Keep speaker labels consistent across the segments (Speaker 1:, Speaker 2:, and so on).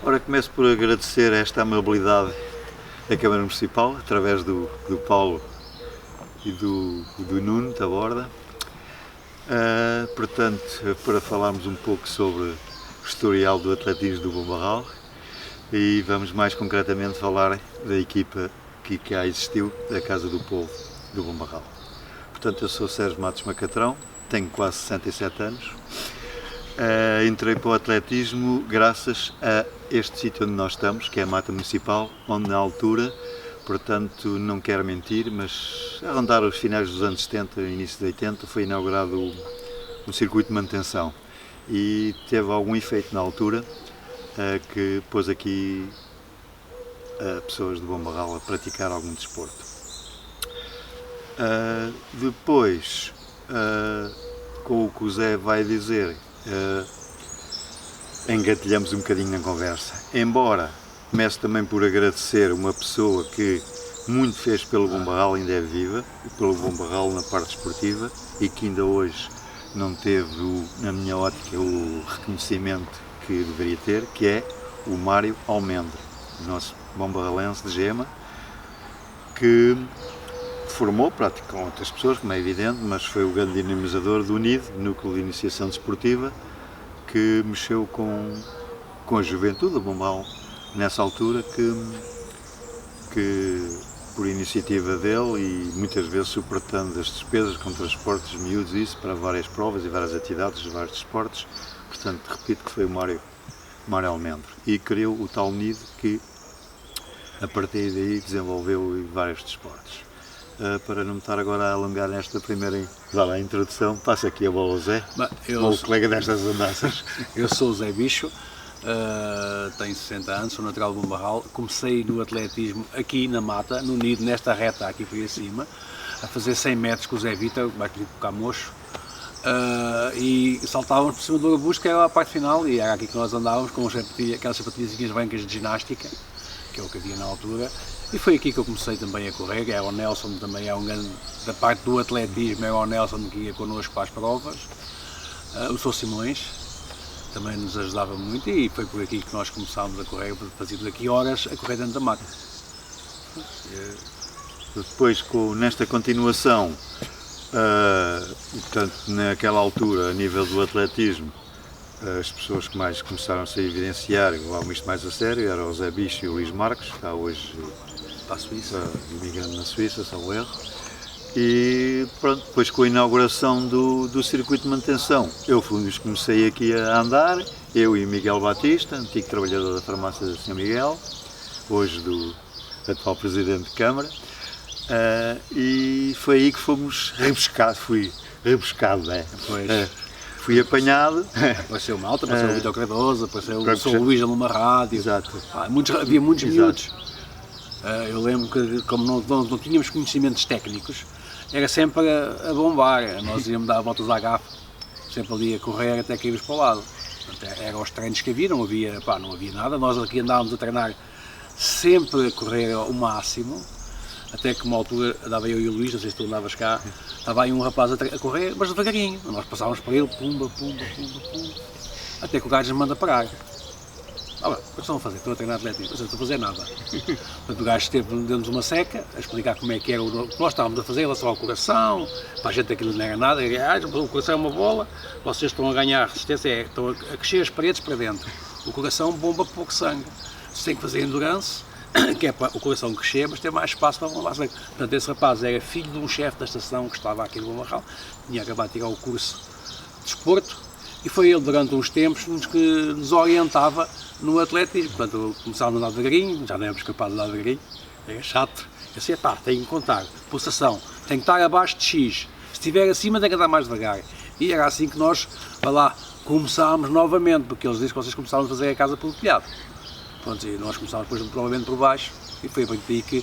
Speaker 1: Ora, começo por agradecer esta amabilidade da Câmara Municipal, através do Paulo e do Nuno Taborda. Portanto, para falarmos um pouco sobre o historial do atletismo do Bom Barral e vamos mais concretamente falar da equipa que cá existiu, da Casa do Povo do Bom Barral. Portanto, eu sou Sérgio Matos Macatrão, tenho quase 67 anos. Entrei para o atletismo graças a este sítio onde nós estamos, que é a Mata Municipal, onde na altura, portanto não quero mentir, mas a rondar os finais dos anos 70 e início de 80 foi inaugurado um circuito de manutenção e teve algum efeito na altura que pôs aqui pessoas de Bom Barral a praticar algum desporto. Depois, com o que o Zé vai dizer, engatilhamos um bocadinho na conversa. Embora comece também por agradecer uma pessoa que muito fez pelo Bom Barral, ainda é viva, e pelo Bom Barral na parte esportiva e que ainda hoje não teve, na minha ótica, o reconhecimento que deveria ter, que é o Mário Almendra, nosso bom barralense de Gema, que formou, praticamente com outras pessoas, como é evidente, mas foi o grande dinamizador do NID, Núcleo de Iniciação Desportiva, que mexeu com a juventude do Bom Barral nessa altura, que por iniciativa dele e muitas vezes suportando as despesas com transportes miúdos, isso para várias provas e várias atividades de vários desportos. Portanto, repito que foi o Mário Almendra e criou o tal NID que a partir daí desenvolveu vários desportos. Para não me estar agora a alongar nesta primeira introdução, passo aqui a bola ao Zé, o colega destas andanças.
Speaker 2: Eu sou o Zé Bicho, tenho 60 anos, sou natural de Bom Barral. Comecei no atletismo aqui na Mata, no Nido, nesta reta aqui por acima, a fazer 100 metros com o Zé Vita, mais conhecido por Camocho, e saltávamos por cima do arbusto, que era a parte final, e era aqui que nós andávamos com aquelas sapatilhas brancas de ginástica, que é o que havia na altura. E foi aqui que eu comecei também a correr. Era o Nelson, também é um grande, da parte do atletismo, era o Nelson que ia connosco para as provas. O Sr. Simões também nos ajudava muito e foi por aqui que nós começámos a correr, fazíamos aqui horas a correr dentro da mata.
Speaker 1: Depois, nesta continuação, portanto, naquela altura, a nível do atletismo, as pessoas que mais começaram-se a evidenciar, levavam isto mais a sério, eram o Zé Bicho e o Luís Marques, que está hoje
Speaker 2: para a Suíça,
Speaker 1: imigrando na Suíça, salvo erro. E pronto, depois com a inauguração do circuito de manutenção, eu fui um dos que comecei aqui a andar, eu e o Miguel Batista, antigo trabalhador da farmácia de São Miguel, hoje do atual Presidente de Câmara, e foi aí que fomos rebuscados, fui rebuscado, fui apanhado.
Speaker 2: Apareceu Malta, apareceu o Vitor Cardoso, apareceu o Sr. Luís numa rádio.
Speaker 1: Exato.
Speaker 2: Havia muitos miúdos. Eu lembro que, como não tínhamos conhecimentos técnicos, era sempre a bombar. Nós íamos dar voltas à gafa, sempre ali a correr até cairmos para o lado. Portanto, eram os treinos que havia, não havia nada. Nós aqui andávamos a treinar sempre a correr ao máximo. Até que uma altura andava eu e o Luís, não sei se tu andavas cá, estava aí um rapaz a correr, mas devagarinho. Nós passávamos para ele, pumba, até que o gajo nos manda parar. O que estão a fazer? Estou a treinar atletismo, não estou a fazer nada. Portanto, o gajo deu-nos uma seca, a explicar como é que era o que nós estávamos a fazer em relação ao coração, para a gente aquilo não era nada, o coração é uma bola, vocês estão a ganhar resistência, estão a crescer as paredes para dentro. O coração bomba pouco sangue. Você tem que fazer endurance, que é para o coração crescer, mas ter mais espaço para bombar sangue. Portanto, esse rapaz era filho de um chefe da estação que estava aqui no Bom Barral, tinha acabado de tirar o curso de desporto, e foi ele durante uns tempos que nos orientava no atletismo. Portanto, começámos a andar devagarinho, já não éramos capazes de andar devagarinho, era chato. Eu disse, tem que contar, pulsação, tem que estar abaixo de X, se estiver acima tem que andar mais devagar. E era assim que nós, começámos novamente, porque eles dizem que vocês começaram a fazer a casa pelo telhado. Pronto, e nós começámos depois provavelmente por baixo, e foi a partir daí que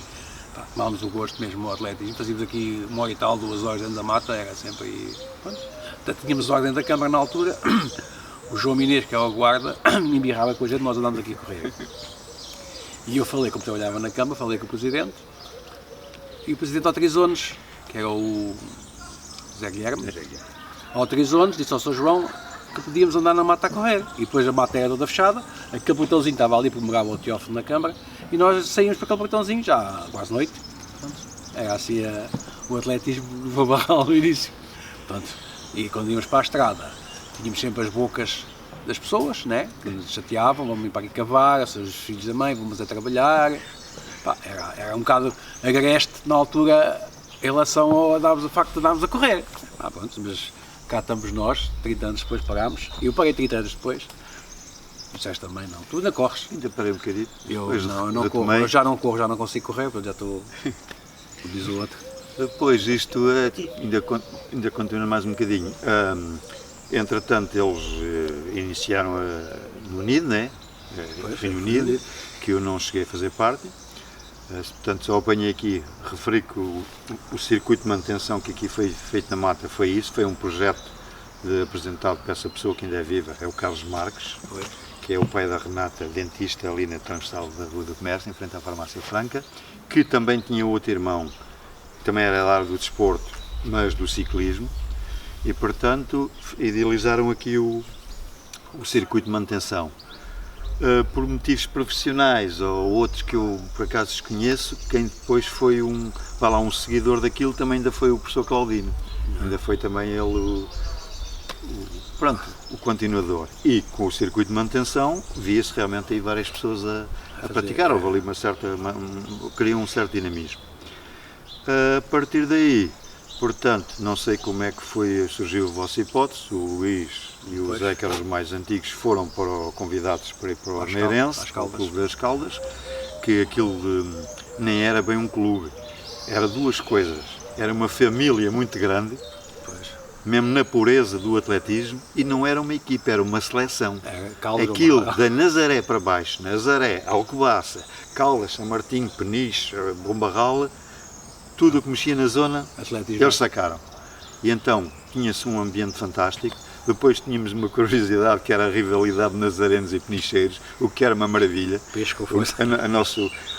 Speaker 2: tomámos o gosto mesmo ao atletismo. Fazíamos aqui 1 hora e tal, 2 horas dentro da mata, era sempre aí. Pronto. Tínhamos ordem da Câmara na altura, o João Minês, que é o guarda, embirrava com a gente, nós andámos aqui a correr. E eu falei, como trabalhava na Câmara, falei com o Presidente, e o Presidente autorizou-nos, que era o Zé Guilherme, autorizou-nos, disse ao Sr. João, que podíamos andar na mata a correr. E depois a mata era toda fechada, aquele portãozinho estava ali porque morava o teófilo na Câmara, e nós saímos para aquele portãozinho já quase noite. Portanto, era assim o atletismo do Bombarral no início. Portanto, e quando íamos para a estrada, tínhamos sempre as bocas das pessoas, né? Que nos chateavam, vamos ir para aqui cavar, são os filhos da mãe, vamos a trabalhar. Pá, era um bocado agreste na altura em relação ao facto de andarmos a correr. Pronto, mas cá estamos nós, 30 anos depois parámos. Eu parei 30 anos depois. Disseste também, não. Tu ainda corres?
Speaker 1: Ainda parei um bocadinho.
Speaker 2: Eu não corro, eu já não corro, já não consigo correr, porque já estou, diz o outro.
Speaker 1: Depois isto ainda continua mais um bocadinho. Entretanto, eles iniciaram no Unido, né? Reino Unido, que eu não cheguei a fazer parte. Portanto, só apanhei aqui, referi que o circuito de manutenção que aqui foi feito na mata foi isso, foi um projeto apresentado por essa pessoa que ainda é viva, é o Carlos Marques, que é o pai da Renata, dentista ali na transversal da Rua do Comércio, em frente à Farmácia Franca, que também tinha outro irmão, que também era da área do desporto, mas do ciclismo, e portanto idealizaram aqui o circuito de manutenção. Por motivos profissionais ou outros que eu por acaso desconheço, quem depois foi um seguidor daquilo também ainda foi o professor Claudino, ainda foi também ele o continuador. E com o circuito de manutenção via-se realmente aí várias pessoas a praticar, houve ali criou um certo dinamismo. A partir daí, portanto, não sei como é que surgiu a vossa hipótese, o Luís e o Zé, que eram os mais antigos, foram convidados para ir para o Arneirense, o Clube das Caldas, que aquilo nem era bem um clube, era duas coisas, era uma família muito grande, mesmo na pureza do atletismo, e não era uma equipa, era uma seleção. Aquilo da Nazaré para baixo, Nazaré, Alcobaça, Caldas, São Martinho, Peniche, Bombarral, tudo o que mexia na zona, atletismo. Eles sacaram. E então tinha-se um ambiente fantástico. Depois tínhamos uma curiosidade que era a rivalidade de nazarenos e penicheiros, o que era uma maravilha.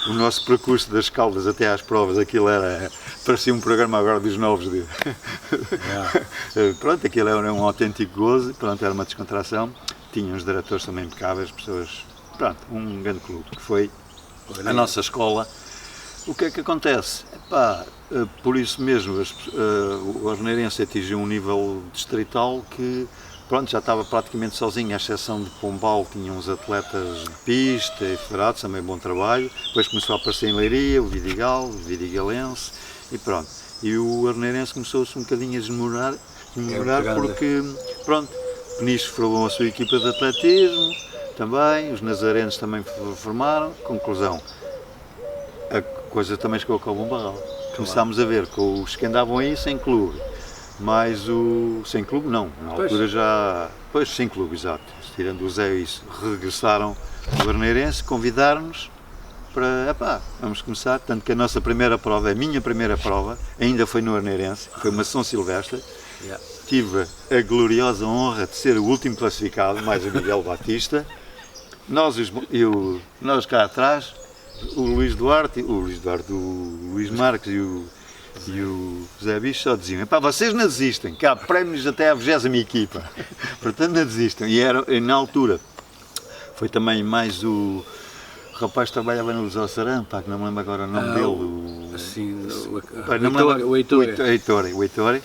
Speaker 1: O nosso percurso das Caldas até às provas, aquilo parecia um programa agora dos novos. Pronto, aquilo era um autêntico gozo, pronto, era uma descontração. Tinha uns diretores também impecáveis, pessoas, pronto, um grande clube, que foi a nossa escola. O que é que acontece? Por isso mesmo, o Arneirense atingiu um nível distrital que pronto, já estava praticamente sozinho, à exceção de Pombal, tinha uns atletas de pista e federados, também bom trabalho. Depois começou a aparecer em Leiria, o Vidigal, o Vidigalense e pronto. E o Arneirense começou-se um bocadinho a desmorar porque, pronto, Peniche formou a sua equipa de atletismo também, os nazarenos também formaram. Conclusão, a coisa também chegou com o Bombarral. Começámos a ver com os que andavam aí sem clube, mas sem clube não, na altura já, sem clube, exato, tirando o Zé e isso, regressaram ao Arneirense, convidaram-nos para, vamos começar, tanto que a nossa primeira prova, a minha primeira prova, ainda foi no Arneirense, foi uma São Silvestre, tive a gloriosa honra de ser o último classificado, mais o Miguel Batista, nós cá atrás, o Luís Duarte, o Luís Marques e o José Bicho só diziam: vocês não desistem, que há prémios até à 20ª equipa, portanto não desistam. E na altura foi também mais o rapaz que trabalhava no Zossaran, que não me lembro agora o nome dele. O Heitor.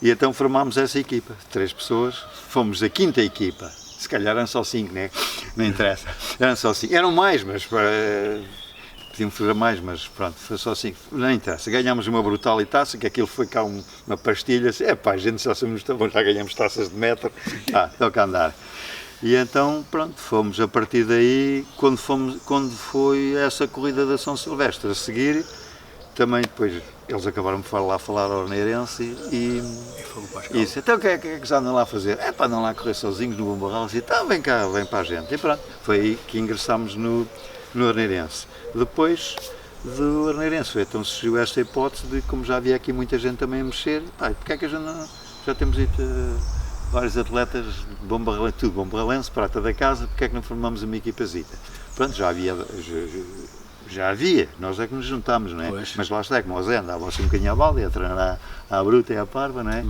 Speaker 1: E então formámos essa equipa, 3 pessoas, fomos a 5ª equipa, se calhar eram só 5, né? Não interessa, eram só 5, eram mais, mas podiam fazer mais, mas pronto, foi só 5, não interessa. Ganhámos uma brutal taça, que aquilo foi cá uma pastilha, assim, a gente já somos tão bons, já ganhamos taças de metro, toca andar. E então, pronto, fomos a partir daí, quando foi essa corrida da São Silvestre a seguir, também depois eles acabaram de falar ao Arneirense e disse: então o que é que já andam lá a fazer? Andam lá a correr sozinhos no Bombarral, e então vem cá, vem para a gente. E pronto, foi aí que ingressámos no Arneirense. Depois do Arneirense, então surgiu esta hipótese de, como já havia aqui muita gente também a mexer, porque é que a gente já temos vários atletas de Bombarralense, tudo Bombarralense, prata da casa, porque é que não formamos uma equipazita? Pronto, já já havia, nós é que nos juntámos, não é?
Speaker 2: Pois.
Speaker 1: Mas lá está, como o Zé andava-se um bocadinho à balda, ia treinar à bruta e à parva, não é?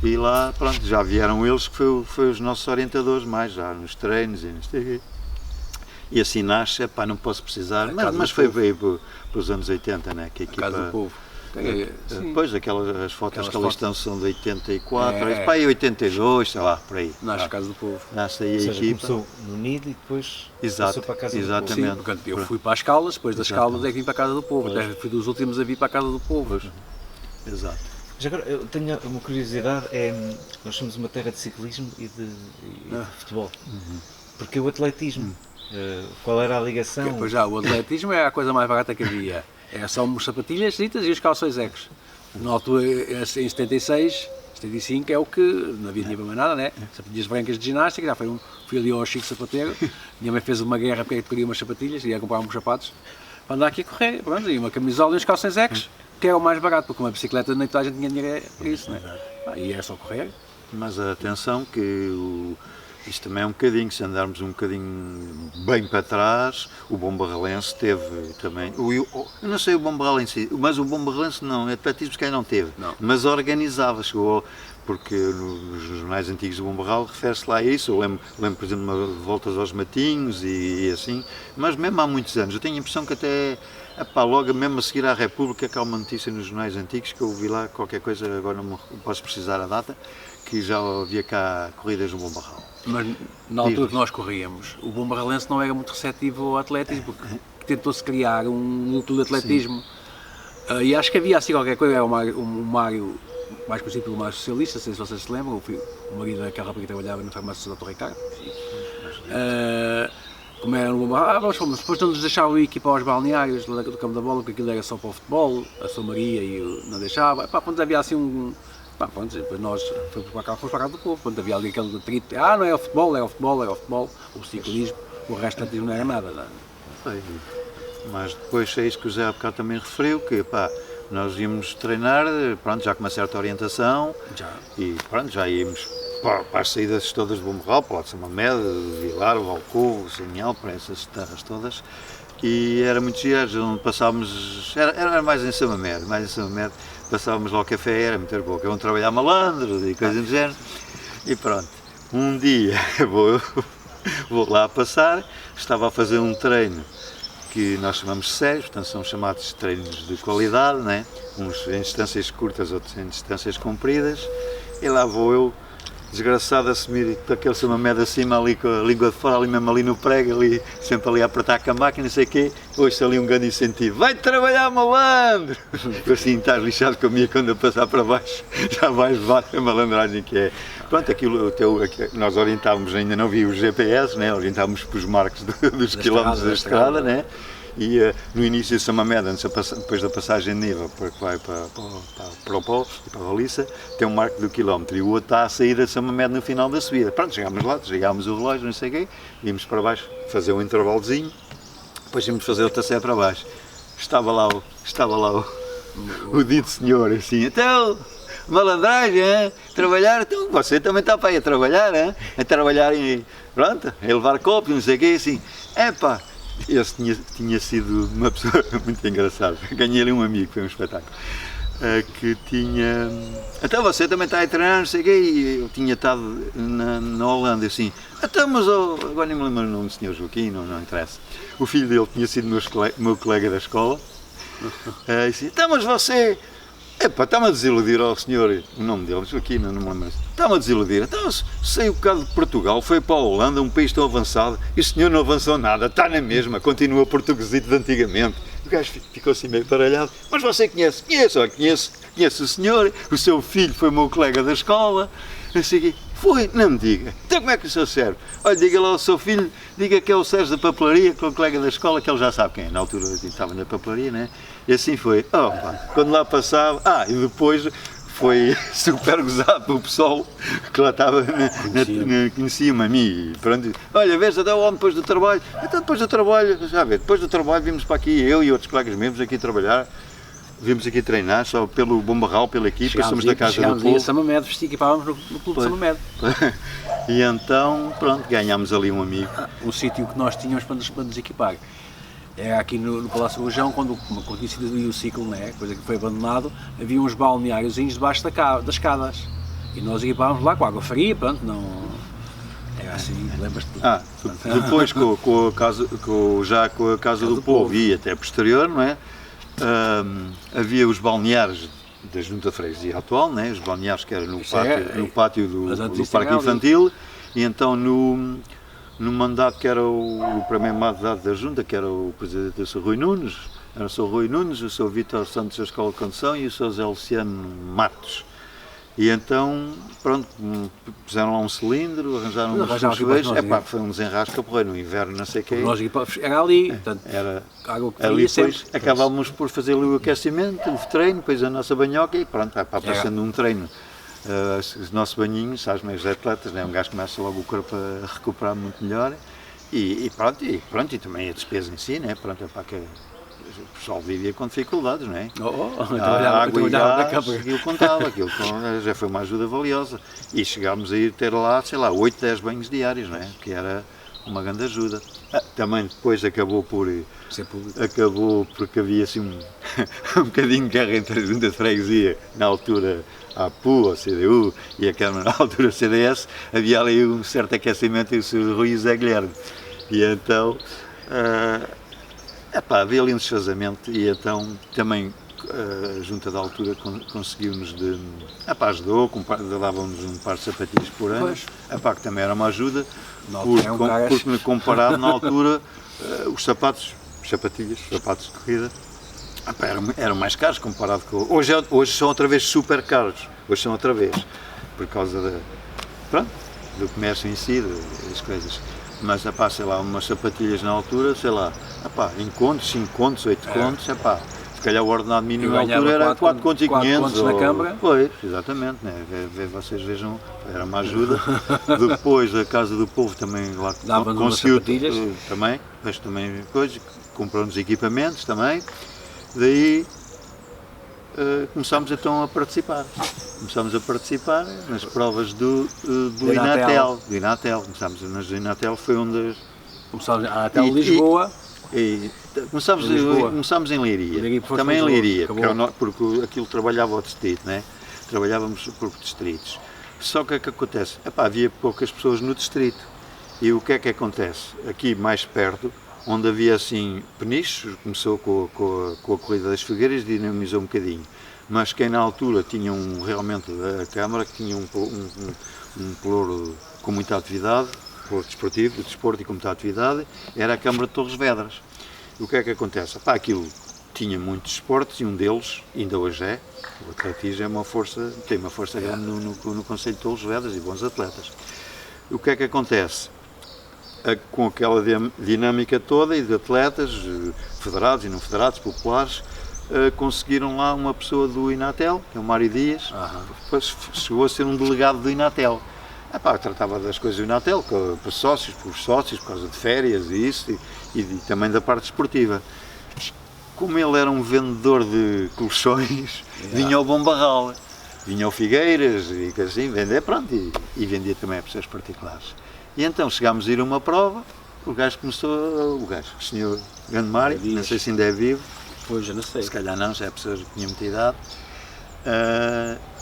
Speaker 1: E lá, pronto, já vieram eles que foi os nossos orientadores mais, já nos treinos e não sei o quê. E assim nasce, epá, não posso precisar, mas foi veio para os anos 80, né? Que a equipa,
Speaker 2: Casa do Povo.
Speaker 1: Depois as fotos que ali estão são de 84,
Speaker 2: É.
Speaker 1: pá, e 82, sei lá, por aí.
Speaker 2: Nasce a Casa do Povo.
Speaker 1: Nasce aí
Speaker 3: Ou
Speaker 1: a
Speaker 3: seja,
Speaker 1: equipa.
Speaker 3: começou no Nido e depois
Speaker 1: Exato,
Speaker 3: passou para a Casa do
Speaker 1: exatamente.
Speaker 3: Povo.
Speaker 2: Sim, porque eu fui para as Caldas, depois das
Speaker 1: Exatamente.
Speaker 2: Caldas é que vim para a Casa do Povo. Até fui dos últimos a vir para a Casa do Povo.
Speaker 1: Exato.
Speaker 3: Mas agora, eu tenho uma curiosidade, nós somos uma terra de ciclismo e de futebol. Porque o atletismo, qual era a ligação?
Speaker 2: Pois já, o atletismo é a coisa mais barata que havia. Era só umas sapatilhas ditas e os calções ecos. Na altura, em 76, 75, é o que não havia dinheiro para mais nada, né? Sapatilhas brancas de ginástica, já fui ali ao Chico Sapateiro. Minha mãe fez uma guerra porque queria umas sapatilhas e ia comprar uns sapatos para andar aqui a correr. Pronto, e uma camisola e uns calções ecos, que é o mais barato, porque uma bicicleta nem toda a gente tinha dinheiro para isso, né? E era só correr.
Speaker 1: Mas atenção que isto também é um bocadinho, se andarmos um bocadinho bem para trás, o Bom Barrelense teve também, eu não sei o Bom Barrelense, mas o Bom Barrelense não, atletismo se calhar não teve,
Speaker 2: Não.
Speaker 1: mas organizava, chegou, porque nos jornais antigos do Bom Barral refere-se lá a isso, eu lembro por exemplo, de voltas aos matinhos e assim, mas mesmo há muitos anos, eu tenho a impressão que até, logo mesmo a seguir à República, que há uma notícia nos jornais antigos, que eu vi lá qualquer coisa, agora não posso precisar a data, que já havia cá corridas no Bom Barral.
Speaker 2: Mas na altura que nós corríamos, o Bom Barrelense não era muito receptivo ao atletismo, porque tentou-se criar um núcleo de atletismo. E acho que havia assim qualquer coisa, era o Mário, mais conhecido pelo Mário Socialista, não sei se vocês se lembram, o marido daquela rapariga que trabalhava na farmácia do Dr. Ricardo. Como era no Bom Barrelense, depois não nos deixavam ir aqui para os balneários do campo da bola, porque aquilo era só para o futebol, a São Maria não deixava. Quando havia assim depois nós fomos para a Casa do Povo, quando havia ali aquele atrito, não é o futebol, o ciclismo, o resto do atletismo não era nada. Não.
Speaker 1: Foi. Mas depois é isso que o Zé há bocado também referiu, que nós íamos treinar, pronto, já com uma certa orientação, e pronto, já íamos para as saídas todas de Bom Barral, para lá de São Mamede, de Vilar, o Valcovo, o Sanhal, para essas terras todas, e era muito giro, onde passávamos, era mais em São Mamede, passávamos lá ao café, era muito bom, que iam trabalhar malandros e coisas do género, e pronto, um dia vou lá passar, estava a fazer um treino que nós chamamos de sérios, portanto são chamados treinos de qualidade, né? Uns em distâncias curtas, outros em distâncias compridas, e lá vou eu, desgraçado, a assumir aquele São Mamede acima, ali com a língua de fora, ali mesmo ali no prego, ali, sempre ali a apertar com a máquina, não sei o quê, ouço ali um grande incentivo, vai trabalhar malandro! Assim, estás lixado comigo quando eu passar para baixo, já vais levar a malandragem que é. Pronto, nós orientávamos, ainda não vi os GPS, né? Orientávamos para os marcos dos quilómetros da estrada, né? E no início de São Mamede, depois da passagem de nível, que vai para o Polo e para a Valissa, tem um marco do quilómetro e o outro está a sair de São Mamede no final da subida. Pronto, chegámos lá, desligámos o relógio, não sei o quê, íamos para baixo fazer um intervalozinho, depois íamos fazer outra série para baixo. Estava lá o dito senhor, assim, então, malandragem, hein? Trabalhar, então você também está para aí a trabalhar, hein? A trabalhar e pronto, a levar copos, não sei o quê, assim, esse tinha sido uma pessoa muito engraçada. Ganhei ali um amigo, foi um espetáculo. Que tinha. Até você também está a treinar, não sei o quê, e eu tinha estado na Holanda, assim. Até mas agora nem me lembro o nome do senhor Joaquim, não interessa. O filho dele tinha sido meu colega da escola. Assim, então, mas você. Está-me a desiludir ao senhor, o nome dele, Joaquim, não me lembro. Está-me a desiludir. Então, saiu um bocado de Portugal, foi para a Holanda, um país tão avançado, e o senhor não avançou nada, está na mesma, continua portuguesito de antigamente. O gajo ficou assim meio baralhado. Mas você conhece? Conheço o senhor, o seu filho foi meu colega da escola, assim, foi, não me diga. Então como é que o senhor serve? Olha, diga lá ao seu filho, diga que é o Sérgio da papelaria, que é o colega da escola, que ele já sabe quem é. Na altura eu estava na papelaria, né? E assim foi. Quando lá passava, e depois foi super gozado pelo pessoal que lá estava, conhecia-me a mim. Pronto. Olha, vês, até o homem depois do trabalho. Então depois do trabalho, já vê, depois do trabalho vimos para aqui, eu e outros colegas meus aqui trabalhar. Vimos aqui treinar, só pelo Bom Barral, pela equipa, somos da Casa do Povo.
Speaker 2: A São Mamede, equipávamos no Clube de São Mamede.
Speaker 1: E então, pronto, ganhámos ali um amigo.
Speaker 2: Um sítio que nós tínhamos para nos equipar. Era aqui no Palácio do Rojão, quando tinha sido ali o ciclo, né, coisa que foi abandonado, havia uns balneáriozinhos debaixo das escadas. E nós equipávamos lá com água fria, pronto, não... Era assim, lembras-te?
Speaker 1: Depois com a Casa do Povo e até posterior, não é? Havia os balneários da Junta de Freguesia atual, né? Os balneários que eram no pátio do Parque Infantil, e então no mandato que era o primeiro mandato da Junta, que era o presidente, o Sr. Rui Nunes, era o Sr. Rui Nunes, o Sr. Vítor Santos da Escola de Condução e o Sr. Zé Luciano Matos. E então, pronto, puseram lá um cilindro, arranjaram uns chuveiros, foi um desenrasca porreiro, no inverno, não sei o quê.
Speaker 2: Era ali, portanto,
Speaker 1: era
Speaker 2: água que
Speaker 1: ali depois
Speaker 2: sempre.
Speaker 1: acabávamos por fazer ali o aquecimento, o treino, depois a nossa banhoca e pronto, aparecendo um treino. Os nossos banhinhos, sabes, meus atletas, né? Um gajo começa logo o corpo a recuperar muito melhor e pronto, e também a despesa em si, né? Pronto, que o pessoal vivia com dificuldades, não é? A água e gás, aquilo contava, aquilo já foi uma ajuda valiosa. E chegámos a ir ter lá, sei lá, 8, 10 banhos diários, não é? Que era uma grande ajuda. Também depois acabou porque havia assim um bocadinho de guerra entre a Junta de Freguesia, na altura a APU, a CDU, e a Câmara, na altura a CDS, havia ali um certo aquecimento e o Sr. Rui José Guilherme. E então... havia ali um desfazamento e então também a Junta da altura conseguiu-nos ajudou, dava-nos um par de sapatilhas por ano, que também era uma ajuda, porque comparado na altura, os sapatos de corrida, eram mais caros comparado com... Hoje são outra vez super caros, por causa do comércio em si, das coisas. Mas, sei lá, umas sapatilhas na altura, sei lá, em contos, 5 contos, 8 contos, se calhar o ordenado mínimo na altura era 4 contos e 500.
Speaker 2: Na Câmara?
Speaker 1: Pois, exatamente, né? Vocês vejam, era uma ajuda. Depois a Casa do Povo também lá conseguiu, também depois comprou-nos equipamentos também, daí começámos então a participar. Começámos a participar nas provas do Inatel. Começámos nas Inatel, foi onde...
Speaker 2: Começámos a Inatel Lisboa.
Speaker 1: Começámos em Leiria, também em Leiria, porque aquilo trabalhava ao distrito, né? Trabalhávamos por distritos. Só que o que acontece? Havia poucas pessoas no distrito. E o que é que acontece? Aqui mais perto, onde havia assim peniches, começou com a corrida das Figueiras, dinamizou um bocadinho. Mas quem na altura tinha realmente a Câmara, que tinha um pelouro com muita atividade, pelouro desportivo, desporto e com muita atividade, era a Câmara de Torres Vedras. E o que é que acontece? Aquilo tinha muitos esportes e um deles, ainda hoje o atletismo tem uma força grande no Concelho de Torres Vedras e bons atletas. E o que é que acontece? Com aquela dinâmica toda e de atletas, federados e não federados, populares, conseguiram lá uma pessoa do Inatel, que é o Mário Dias, depois chegou a ser um delegado do Inatel. Tratava das coisas do Inatel, para sócios, por causa de férias e isso, e também da parte esportiva. Como ele era um vendedor de colchões, vinha ao Bom Barral, vinha ao Figueiras e assim, vender, e vendia também a pessoas particulares. E então chegámos a ir a uma prova, o senhor Grande Mário, não sei se ainda é vivo,
Speaker 2: pois, já não sei.
Speaker 1: Se calhar não, já é pessoas que tinham muita idade,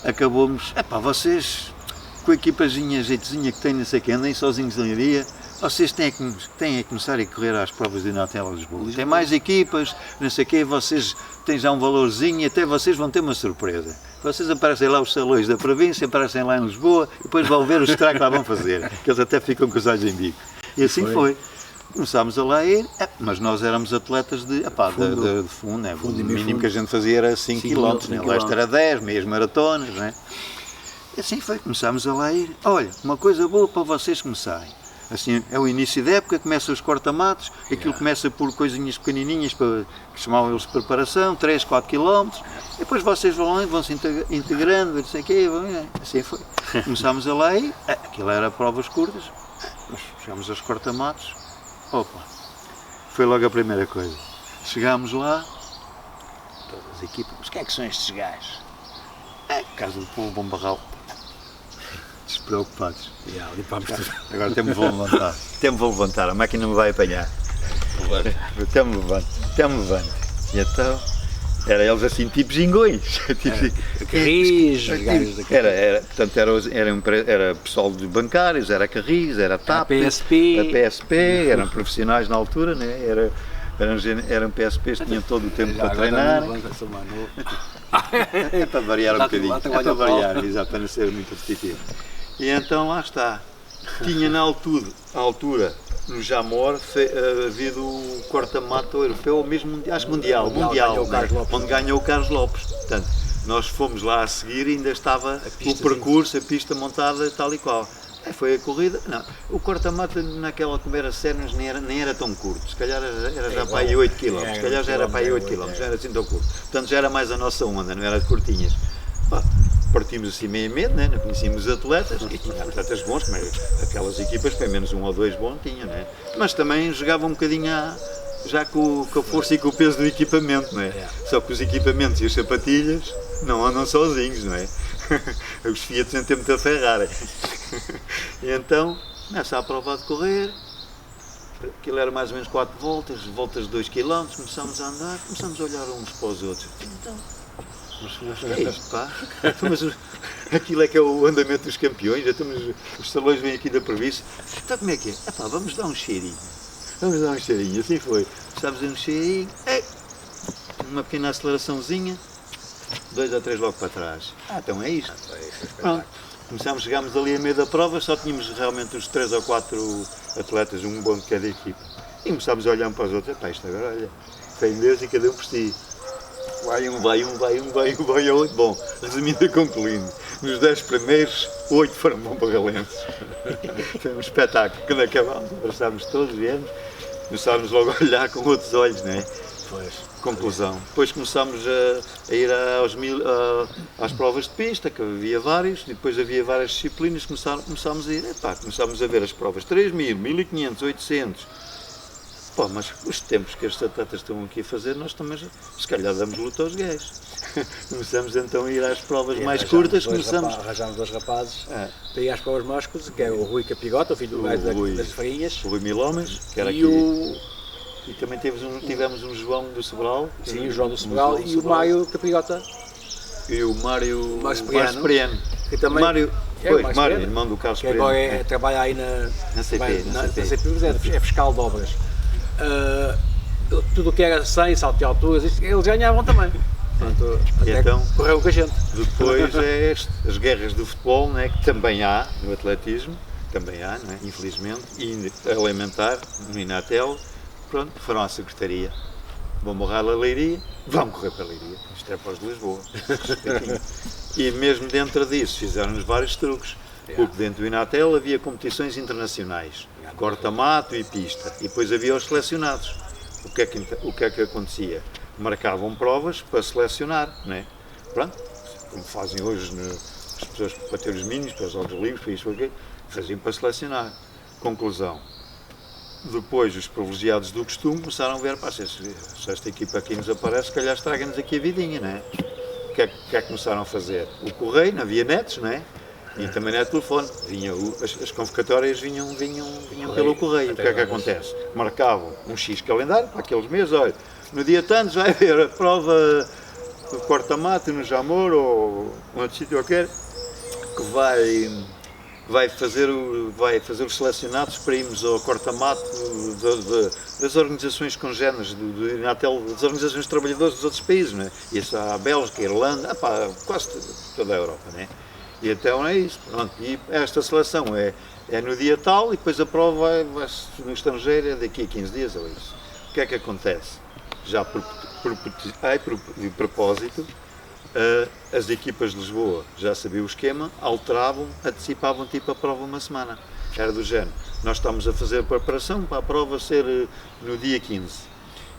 Speaker 1: acabou-nos, vocês com a equipazinha, jeitozinha que têm, não sei o quê, andem sozinhos na Leiria, vocês têm que começar a correr às provas de Inatel a Lisboa. Tem mais equipas, não sei o quê, vocês têm já um valorzinho e até vocês vão ter uma surpresa. Vocês aparecem lá os salões da província, aparecem lá em Lisboa e depois vão ver os que lá vão fazer, que eles até ficam com os olhos em bico. E assim foi. Começámos a lá ir, mas nós éramos atletas de fundo, né? O mínimo que a gente fazia era 5 km, né? O resto era 10, meias maratonas, né? E assim foi, começámos a lá ir. Olha, uma coisa boa para vocês começarem. Assim, é o início da época, começa os corta-matos, aquilo começa por coisinhas pequenininhas, que chamavam eles de preparação, 3, 4 km, e depois vocês vão lá e vão se integrando, não sei o quê, assim foi. Começámos a lá ir, aquilo era provas curtas, nós chegámos aos corta-matos, foi logo a primeira coisa. Chegámos lá, todas as equipas, mas quem é que são estes gajos? Casa do Povo, Bom Barral. Despreocupados.
Speaker 2: Limpámos tudo.
Speaker 1: Agora até me vou levantar. A máquina me vai apanhar. Até me levanto. E então, era eles assim, tipo gingões.
Speaker 2: Carris, os gajos daqui.
Speaker 1: Portanto, era pessoal dos bancários, era Carris, era TAP,
Speaker 2: PSP.
Speaker 1: a PSP, eram profissionais na altura, né? Eram PSPs, tinham todo o tempo para treinar. É para variar um bocadinho, para variar, exato, para não ser muito repetitivo. E então lá está. Tinha na altura, no Jamor, havido o corta-mato europeu, ou mesmo acho mundial, onde ganhou o Carlos Lopes. Portanto, nós fomos lá a seguir e ainda estava o percurso, a pista montada tal e qual. Foi a corrida, não, o corta-mato naquela primeira série nem era tão curto, se calhar era já para aí 8 km, se calhar já era para aí 8 km, já era assim tão curto. Portanto, já era mais a nossa onda, não era de curtinhas. Partimos assim meio a medo, né? Não conhecíamos os atletas, e tinha atletas bons, mas aquelas equipas, pelo menos um ou dois bons tinham, né? Mas também jogavam um bocadinho já com a força e com o peso do equipamento, não é? Só que os equipamentos e as sapatilhas não andam sozinhos, não é? Os Fiat têm muito a Ferrari. E então, começa a prova de correr, aquilo era mais ou menos 4 voltas de 2 km, começámos a andar, começámos a olhar uns para os outros. Então, é isto, pá? Mas aquilo é que é o andamento dos campeões, então, os salões vêm aqui da previsão. Então como é que é? Epá, vamos dar um cheirinho. Assim foi. Começámos a um cheirinho, uma pequena aceleraçãozinha, 2 ou 3 logo para trás. Então é isto. Pronto. Chegámos ali a meio da prova, só tínhamos realmente os 3 ou 4 atletas, um bom de cada equipe. E começámos a olhar um para os outros, isto agora, olha, tem Deus e cada um por si. Vai outro. Bom, resumindo e concluindo, nos 10 primeiros, 8 foram bombargalenses. Foi um espetáculo. Quando acabámos, abraçámos todos, viemos, começámos logo a olhar com outros olhos, não é? Conclusão. Depois começámos a ir às provas de pista, que havia vários, e depois havia várias disciplinas, começámos a ir, começámos a ver as provas 3.000, 1.500, 800. Pô, mas os tempos que estes atletas estão aqui a fazer, nós também, se calhar, damos luta aos gajos. Começamos então a ir às provas mais curtas.
Speaker 2: Arranjámos 2 rapazes para ir às provas mais curtas, que é o Rui Capigota, o filho do gajo das Farinhas.
Speaker 1: O Rui Milhomens, que era aqui. E também tivemos um João do Sobral.
Speaker 2: Sim, o João do Sobral e o Mário Capigota.
Speaker 1: E o Mário Cipriano.
Speaker 2: Que também
Speaker 1: Mário, irmão do Carlos Cipriano.
Speaker 2: Que agora trabalha aí na CP, é fiscal de obras. Tudo o que era 100, salto de alturas, eles ganhavam também. Portanto,
Speaker 1: então,
Speaker 2: correu com a gente.
Speaker 1: Depois as guerras do futebol, né, que também há no atletismo, também há, não é? Infelizmente, e alimentar no Inatel. Pronto, foram à secretaria, vão morrer a Leiria, vão correr para a Leiria, isto é para os de Lisboa. E mesmo dentro disso fizeram-nos vários truques, porque dentro do Inatel havia competições internacionais, corta-mato e pista, e depois havia os selecionados. O que é que acontecia? Marcavam provas para selecionar, não é? Pronto, como fazem hoje as pessoas para ter os mínimos, para os Jogos Olímpicos, para isso ou aquilo, faziam para selecionar. Conclusão. Depois os privilegiados do costume começaram a ver, se esta equipa aqui nos aparece, se calhar estraga-nos aqui a vidinha, não é? O que é que começaram a fazer? O correio, não havia netos, não é? E também não é telefone. As convocatórias vinham pelo correio. O que é que acontece? Marcavam um X calendário para aqueles meses, olha, no dia tantos vai haver a prova do corta-mato no Jamor ou outro sítio qualquer, que vai fazer os selecionados para irmos ao corta-mato das organizações congêneres, do Inatel, das organizações de trabalhadores dos outros países, não é? Isso há a Bélgica, a Irlanda, quase toda a Europa, não é? E então é isso, pronto. E esta seleção é no dia tal e depois a prova vai no estrangeiro é daqui a 15 dias ou isso. O que é que acontece? Já de propósito, as equipas de Lisboa já sabiam o esquema, alteravam, antecipavam tipo a prova uma semana. Era do género. Nós estamos a fazer a preparação para a prova ser no dia 15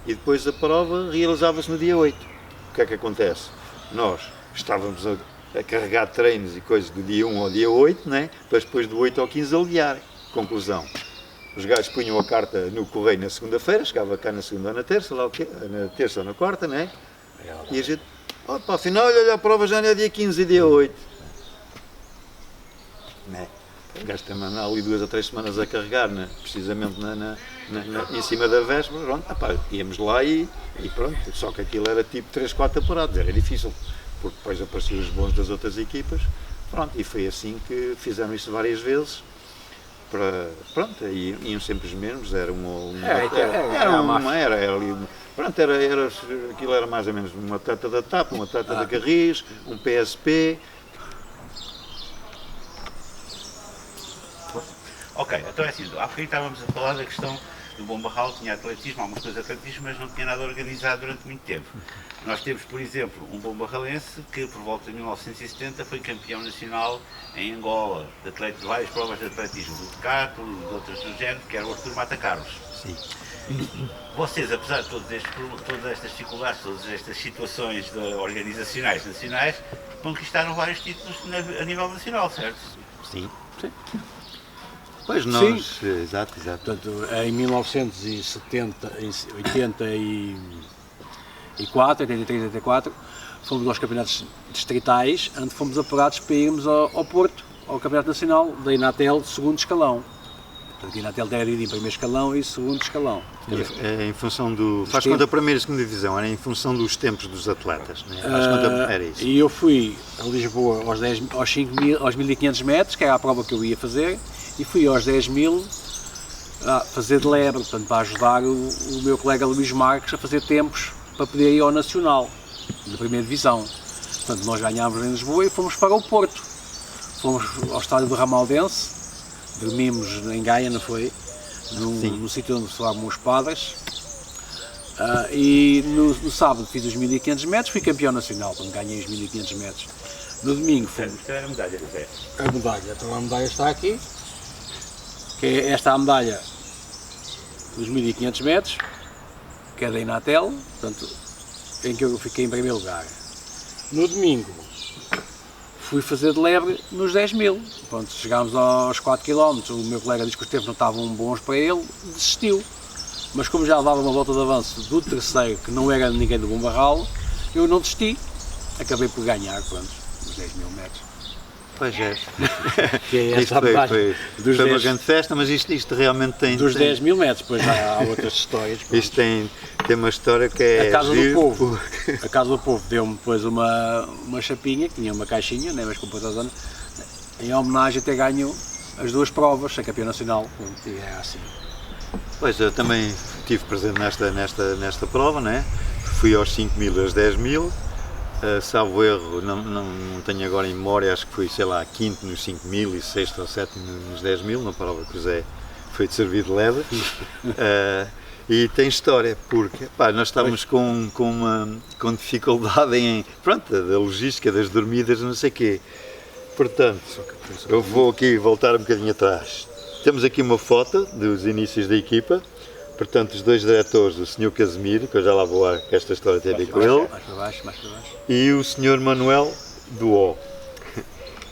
Speaker 1: e depois a prova realizava-se no dia 8. O que é que acontece? Nós estávamos a carregar treinos e coisas do dia 1 ao dia 8, né? Depois do 8 ao 15 a ligar. Conclusão. Os gajos punham a carta no correio na segunda-feira, chegava cá na segunda ou na terça, lá o quê? Na terça ou na quarta, né? E a gente, afinal, olha, a prova já não é dia 15 e dia 8. Né? gastei-me ali 2 ou 3 semanas a carregar, precisamente em cima da véspera, pronto, epá, íamos lá e pronto, só que aquilo era tipo 3, 4 apurados, era difícil, porque depois apareciam os bons das outras equipas, pronto, e foi assim que fizeram isso várias vezes. Pronto, iam sempre os mesmos, era aquilo era mais ou menos uma atleta da TAP, um atleta da Garris, um PSP.
Speaker 4: Ok, então é assim, há bocadinho estávamos a falar da questão do Bom Barral, tinha atletismo, algumas coisas de atletismo, mas não tinha nada organizado durante muito tempo. Nós temos, por exemplo, um bom barralense que, por volta de 1970, foi campeão nacional em Angola, de várias provas de atletismo, do decato e de outras do género, que era o Artur Mata Carlos.
Speaker 1: Sim.
Speaker 4: Vocês, apesar de todas estas dificuldades, todas estas situações organizacionais nacionais, conquistaram vários títulos a nível nacional, certo?
Speaker 1: Sim.
Speaker 2: Sim.
Speaker 1: Pois nós, exato.
Speaker 2: Portanto, em 1984, fomos aos campeonatos distritais, onde fomos apurados para irmos ao Porto, ao Campeonato Nacional da Inatel, segundo escalão. Portanto, a Inatel era em primeiro escalão e segundo escalão.
Speaker 1: Em função do... Faz conta a primeira e segunda divisão, era em função dos tempos dos atletas, né? Faz conta, era isso.
Speaker 2: E eu fui a Lisboa aos 1500 metros, que era a prova que eu ia fazer, e fui aos 10.000 a fazer de lebre, portanto, para ajudar o meu colega Luís Marques a fazer tempos para poder ir ao Nacional, na primeira divisão. Portanto, nós ganhámos em Lisboa e fomos para o Porto. Fomos ao estádio do Ramaldense, dormimos em Gaia, não foi? No sítio onde estavam os padres. E no sábado fiz os 1500 metros, fui campeão nacional, quando ganhei os 1500 metros. No domingo fomos...
Speaker 4: Isto era a medalha,
Speaker 2: A medalha, então a medalha está aqui, que é esta a medalha dos 1500 metros, que é da Inatel, portanto, em que eu fiquei em primeiro lugar. No domingo fui fazer de lebre nos 10.000, pronto, chegámos aos 4 km, o meu colega disse que os tempos não estavam bons para ele, desistiu. Mas como já dava uma volta de avanço do terceiro, que não era ninguém do Bom Barral, eu não desisti, acabei por ganhar, pronto, os 10.000 metros.
Speaker 1: Pois é.
Speaker 2: Que é
Speaker 1: Isto foi uma grande festa, mas isto realmente tem...
Speaker 2: Dos 10.000 metros, depois há outras histórias. Pronto.
Speaker 1: Isto tem uma história que é...
Speaker 2: A Casa do Povo. A Casa do Povo deu-me depois uma chapinha, que tinha uma caixinha, nem mais com poucas anos, em homenagem a ter ganho as 2 provas, a campeão nacional, e é assim.
Speaker 1: Pois, eu também estive presente nesta prova, né? Fui aos 5.000 e aos 10.000. Salvo erro, não tenho agora em memória, acho que fui, sei lá, quinto nos 5.000 e sexto ou sétimo nos 10.000, na prova que o Zé foi de servir de leve. E tem história, porque nós estávamos com dificuldade da logística, das dormidas, não sei o quê. Portanto, eu vou aqui voltar um bocadinho atrás. Temos aqui uma foto dos inícios da equipa. Portanto, os 2 diretores, o Sr. Casimiro, que eu já lá vou a esta história tem a ver com ele,
Speaker 2: mais para baixo.
Speaker 1: E o Sr. Manuel do O.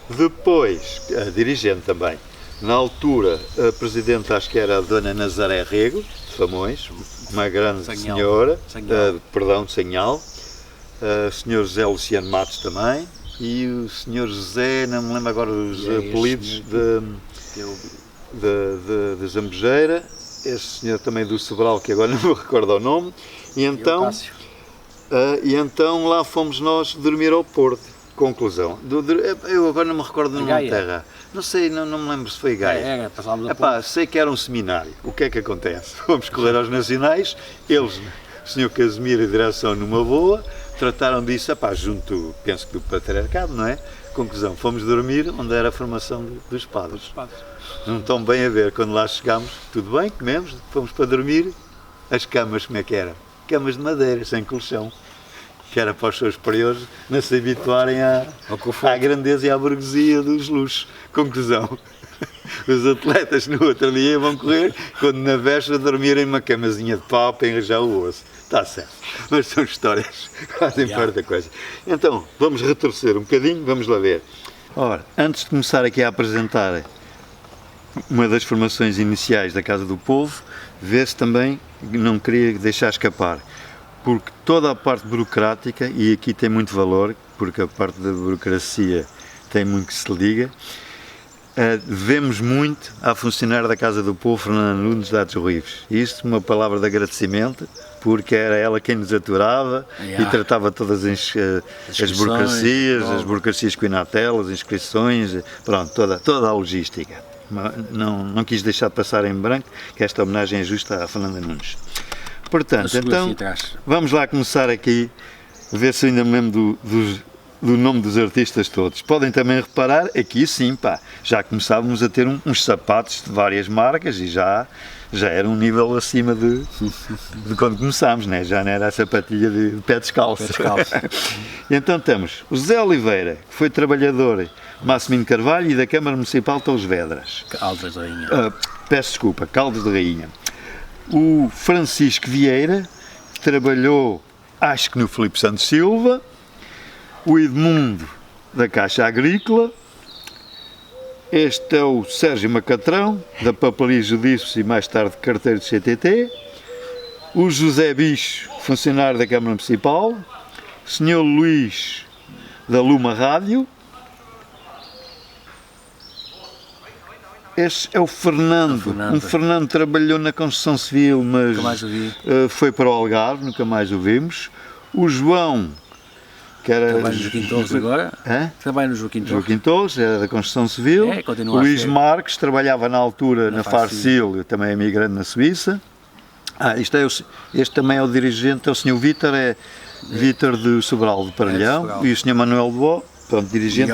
Speaker 1: Depois, a dirigente também. Na altura, a presidente acho que era a Dona Nazaré Rego, de Famões, uma grande senhora, de Sanhal, o Sr. José Luciano Matos também, e o Sr. José, não me lembro agora os apelidos, de Zambujeira, esse senhor também do Sobral, que agora não me recordo o nome, e então lá fomos nós dormir ao Porto. Conclusão, eu agora não me recordo do nome da terra, não sei, não me lembro se foi Gaia. Sei que era um seminário. O que é que acontece? Fomos correr aos nacionais, eles, o Sr. Casimiro e a direção numa boa, trataram disso, junto, penso que do patriarcado, não é? Conclusão, fomos dormir onde era a formação dos padres. Não estão bem a ver, quando lá chegámos, tudo bem, comemos, fomos para dormir, as camas, como é que era? Camas de madeira, sem colchão, que era para os seus superiores não se habituarem à grandeza e à burguesia dos luxos. Conclusão, os atletas no outro dia vão correr, quando na véspera dormirem numa camazinha de pau para enrajar o osso. Está certo, mas são histórias que fazem parte da coisa. Então, vamos retorcer um bocadinho, vamos lá ver. Ora, antes de começar aqui a apresentar uma das formações iniciais da Casa do Povo, vê-se também, não queria deixar escapar, porque toda a parte burocrática, e aqui tem muito valor, porque a parte da burocracia tem muito que se liga, devemos muito à funcionária da Casa do Povo, Fernanda Nunes de Atos Ruivos. Isto, uma palavra de agradecimento, porque era ela quem nos aturava e tratava todas as burocracias com o Inatel, as inscrições, pronto, toda a logística. Não quis deixar de passar em branco que esta homenagem é justa à Fernanda Nunes. Portanto, então, vamos lá começar aqui, ver se ainda me lembro do nome dos artistas todos. Podem também reparar, aqui sim, já começávamos a ter uns sapatos de várias marcas e já era um nível acima de quando começámos, né? Já não era a sapatilha de pé descalço. Então temos o José Oliveira, que foi trabalhador Massimino Carvalho e da Câmara Municipal de Torres Vedras.
Speaker 2: Caldas de Rainha.
Speaker 1: Peço desculpa, Caldas de Rainha. O Francisco Vieira, que trabalhou, acho que no Filipe Santos Silva. O Edmundo, da Caixa Agrícola. Este é o Sérgio Macatrão, da Papelaria Judiços e mais tarde carteiro de CTT. O José Bicho, funcionário da Câmara Municipal. O Sr. Luís, da Luma Rádio. Este é o Fernando. O Fernando trabalhou na construção civil, mas foi para o Algarve, nunca mais o vimos. O João, que era...
Speaker 2: Trabalha no Joaquim Torres agora? Trabalha no Joaquim Torres.
Speaker 1: Joaquim Torres, era da construção civil. O Luís Marques, trabalhava na altura na Farcil, também emigrante na Suíça. Este também é o dirigente, é o Sr. Vítor, Vítor de Sobral de Parelhão, e o Sr. Manuel Boó, pronto, dirigente,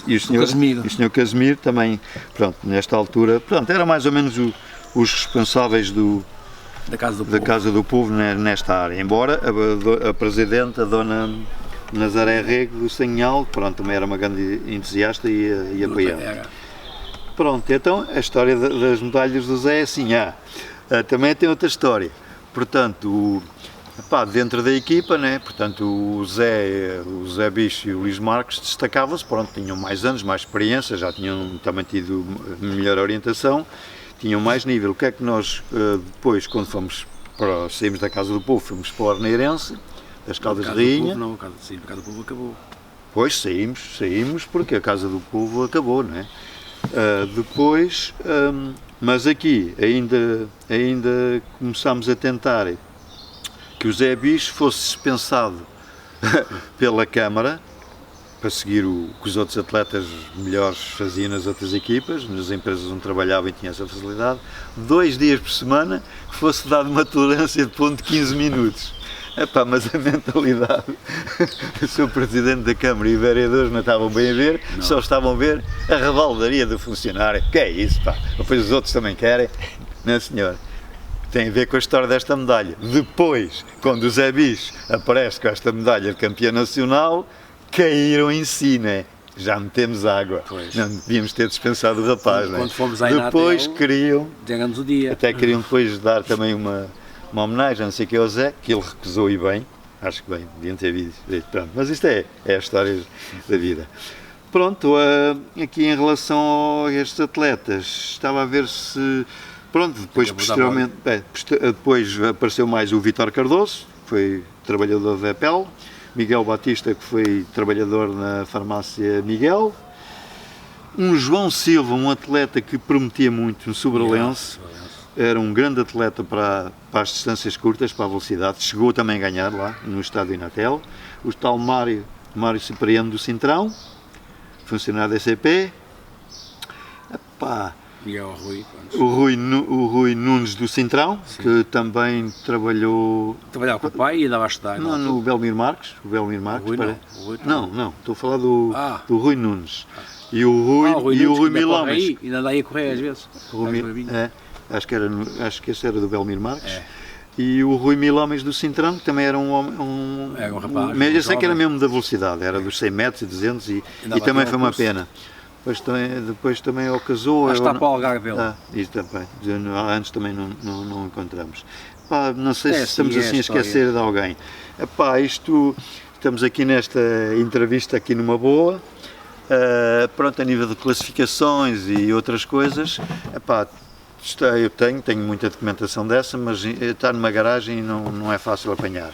Speaker 1: e o Sr. Casimiro também, pronto, nesta altura, pronto, era mais ou menos os responsáveis da Casa do Povo nesta área, embora a Presidente, a Dona Nazaré Rego do Sanhal, pronto, também era uma grande entusiasta e apoiante. Pronto, então a história das medalhas do Zé é assim, também tem outra história, portanto, dentro da equipa, né, portanto, o Zé Bicho e o Luís Marques destacavam-se, pronto, tinham mais anos, mais experiência, já tinham também tido melhor orientação, tinham mais nível. O que é que nós, depois, quando saímos da Casa do Povo, fomos para o Arneirense, das Caldas de Rainha.
Speaker 2: Não, a Casa do Povo acabou.
Speaker 1: Pois, saímos porque a Casa do Povo acabou, não é? Depois, mas aqui ainda começámos a tentar que o Zé Bicho fosse dispensado pela Câmara, para seguir o que os outros atletas melhores faziam nas outras equipas, nas empresas onde trabalhava e tinha essa facilidade, 2 dias por semana, que fosse dado uma tolerância de ponto de 15 minutos. Mas a mentalidade, o Sr. Presidente da Câmara e vereadores não estavam bem a ver, só estavam a ver a revaldaria do funcionário. Que é isso, Depois os outros também querem, não, senhor? Tem a ver com a história desta medalha. Depois, quando o Zé Bicho aparece com esta medalha de campeão nacional, caíram em si, né? Já metemos água. Pois. Não devíamos ter dispensado o rapaz,
Speaker 2: quando fomos à
Speaker 1: depois
Speaker 2: Inatel,
Speaker 1: queriam,
Speaker 2: o dia.
Speaker 1: Até queriam depois dar também uma homenagem, não sei o que, ao Zé, que ele recusou e bem, acho que bem, deviam ter visto. Pronto, mas isto é a história da vida. Pronto, aqui em relação a estes atletas, estava a ver se... Pronto, depois posteriormente, depois apareceu mais o Vítor Cardoso, que foi trabalhador da EPEL, Miguel Batista, que foi trabalhador na farmácia Miguel, um João Silva, um atleta que prometia muito no Sobralense, era um grande atleta para as distâncias curtas, para a velocidade, chegou também a ganhar lá no estádio Inatel, o tal Mário Cipriano do Cintrão, funcionário da ECP,
Speaker 2: E
Speaker 1: o Rui Nunes do Cintrão, sim, que também
Speaker 2: trabalhava com o pai e andava a estudar.
Speaker 1: Não, no Belmiro Marques. O Belmiro Marques, não, estou a falar do Rui Nunes. E o Rui Milhomes.
Speaker 2: Ainda andava a correr às vezes.
Speaker 1: Acho que esse era do Belmiro Marques. E o Rui Milhomes do Cintrão, que também era um rapaz. Mas eu sei que era mesmo da velocidade, era dos 100 metros e 200 e também foi uma pena. Depois também ele casou.
Speaker 2: Está para o Algarve.
Speaker 1: Isso também. Antes também não encontramos. Não sei se estamos assim a esquecer de alguém. Estamos aqui nesta entrevista aqui numa boa. Pronto, a nível de classificações e outras coisas. Eu tenho muita documentação dessa, mas está numa garagem e não é fácil apanhar.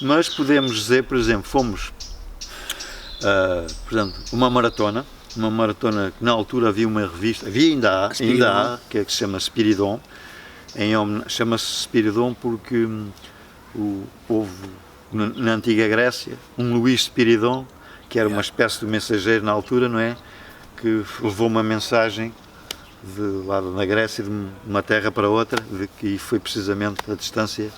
Speaker 1: Mas podemos dizer, por exemplo, fomos, por exemplo, uma maratona, uma maratona que na altura havia uma revista, ainda há, que se chama Spiridon, chama-se Spiridon porque houve na antiga Grécia um Luís Spiridon, que era uma espécie de mensageiro na altura, não é? Que levou uma mensagem lá na Grécia, de uma terra para outra, e foi precisamente a distância,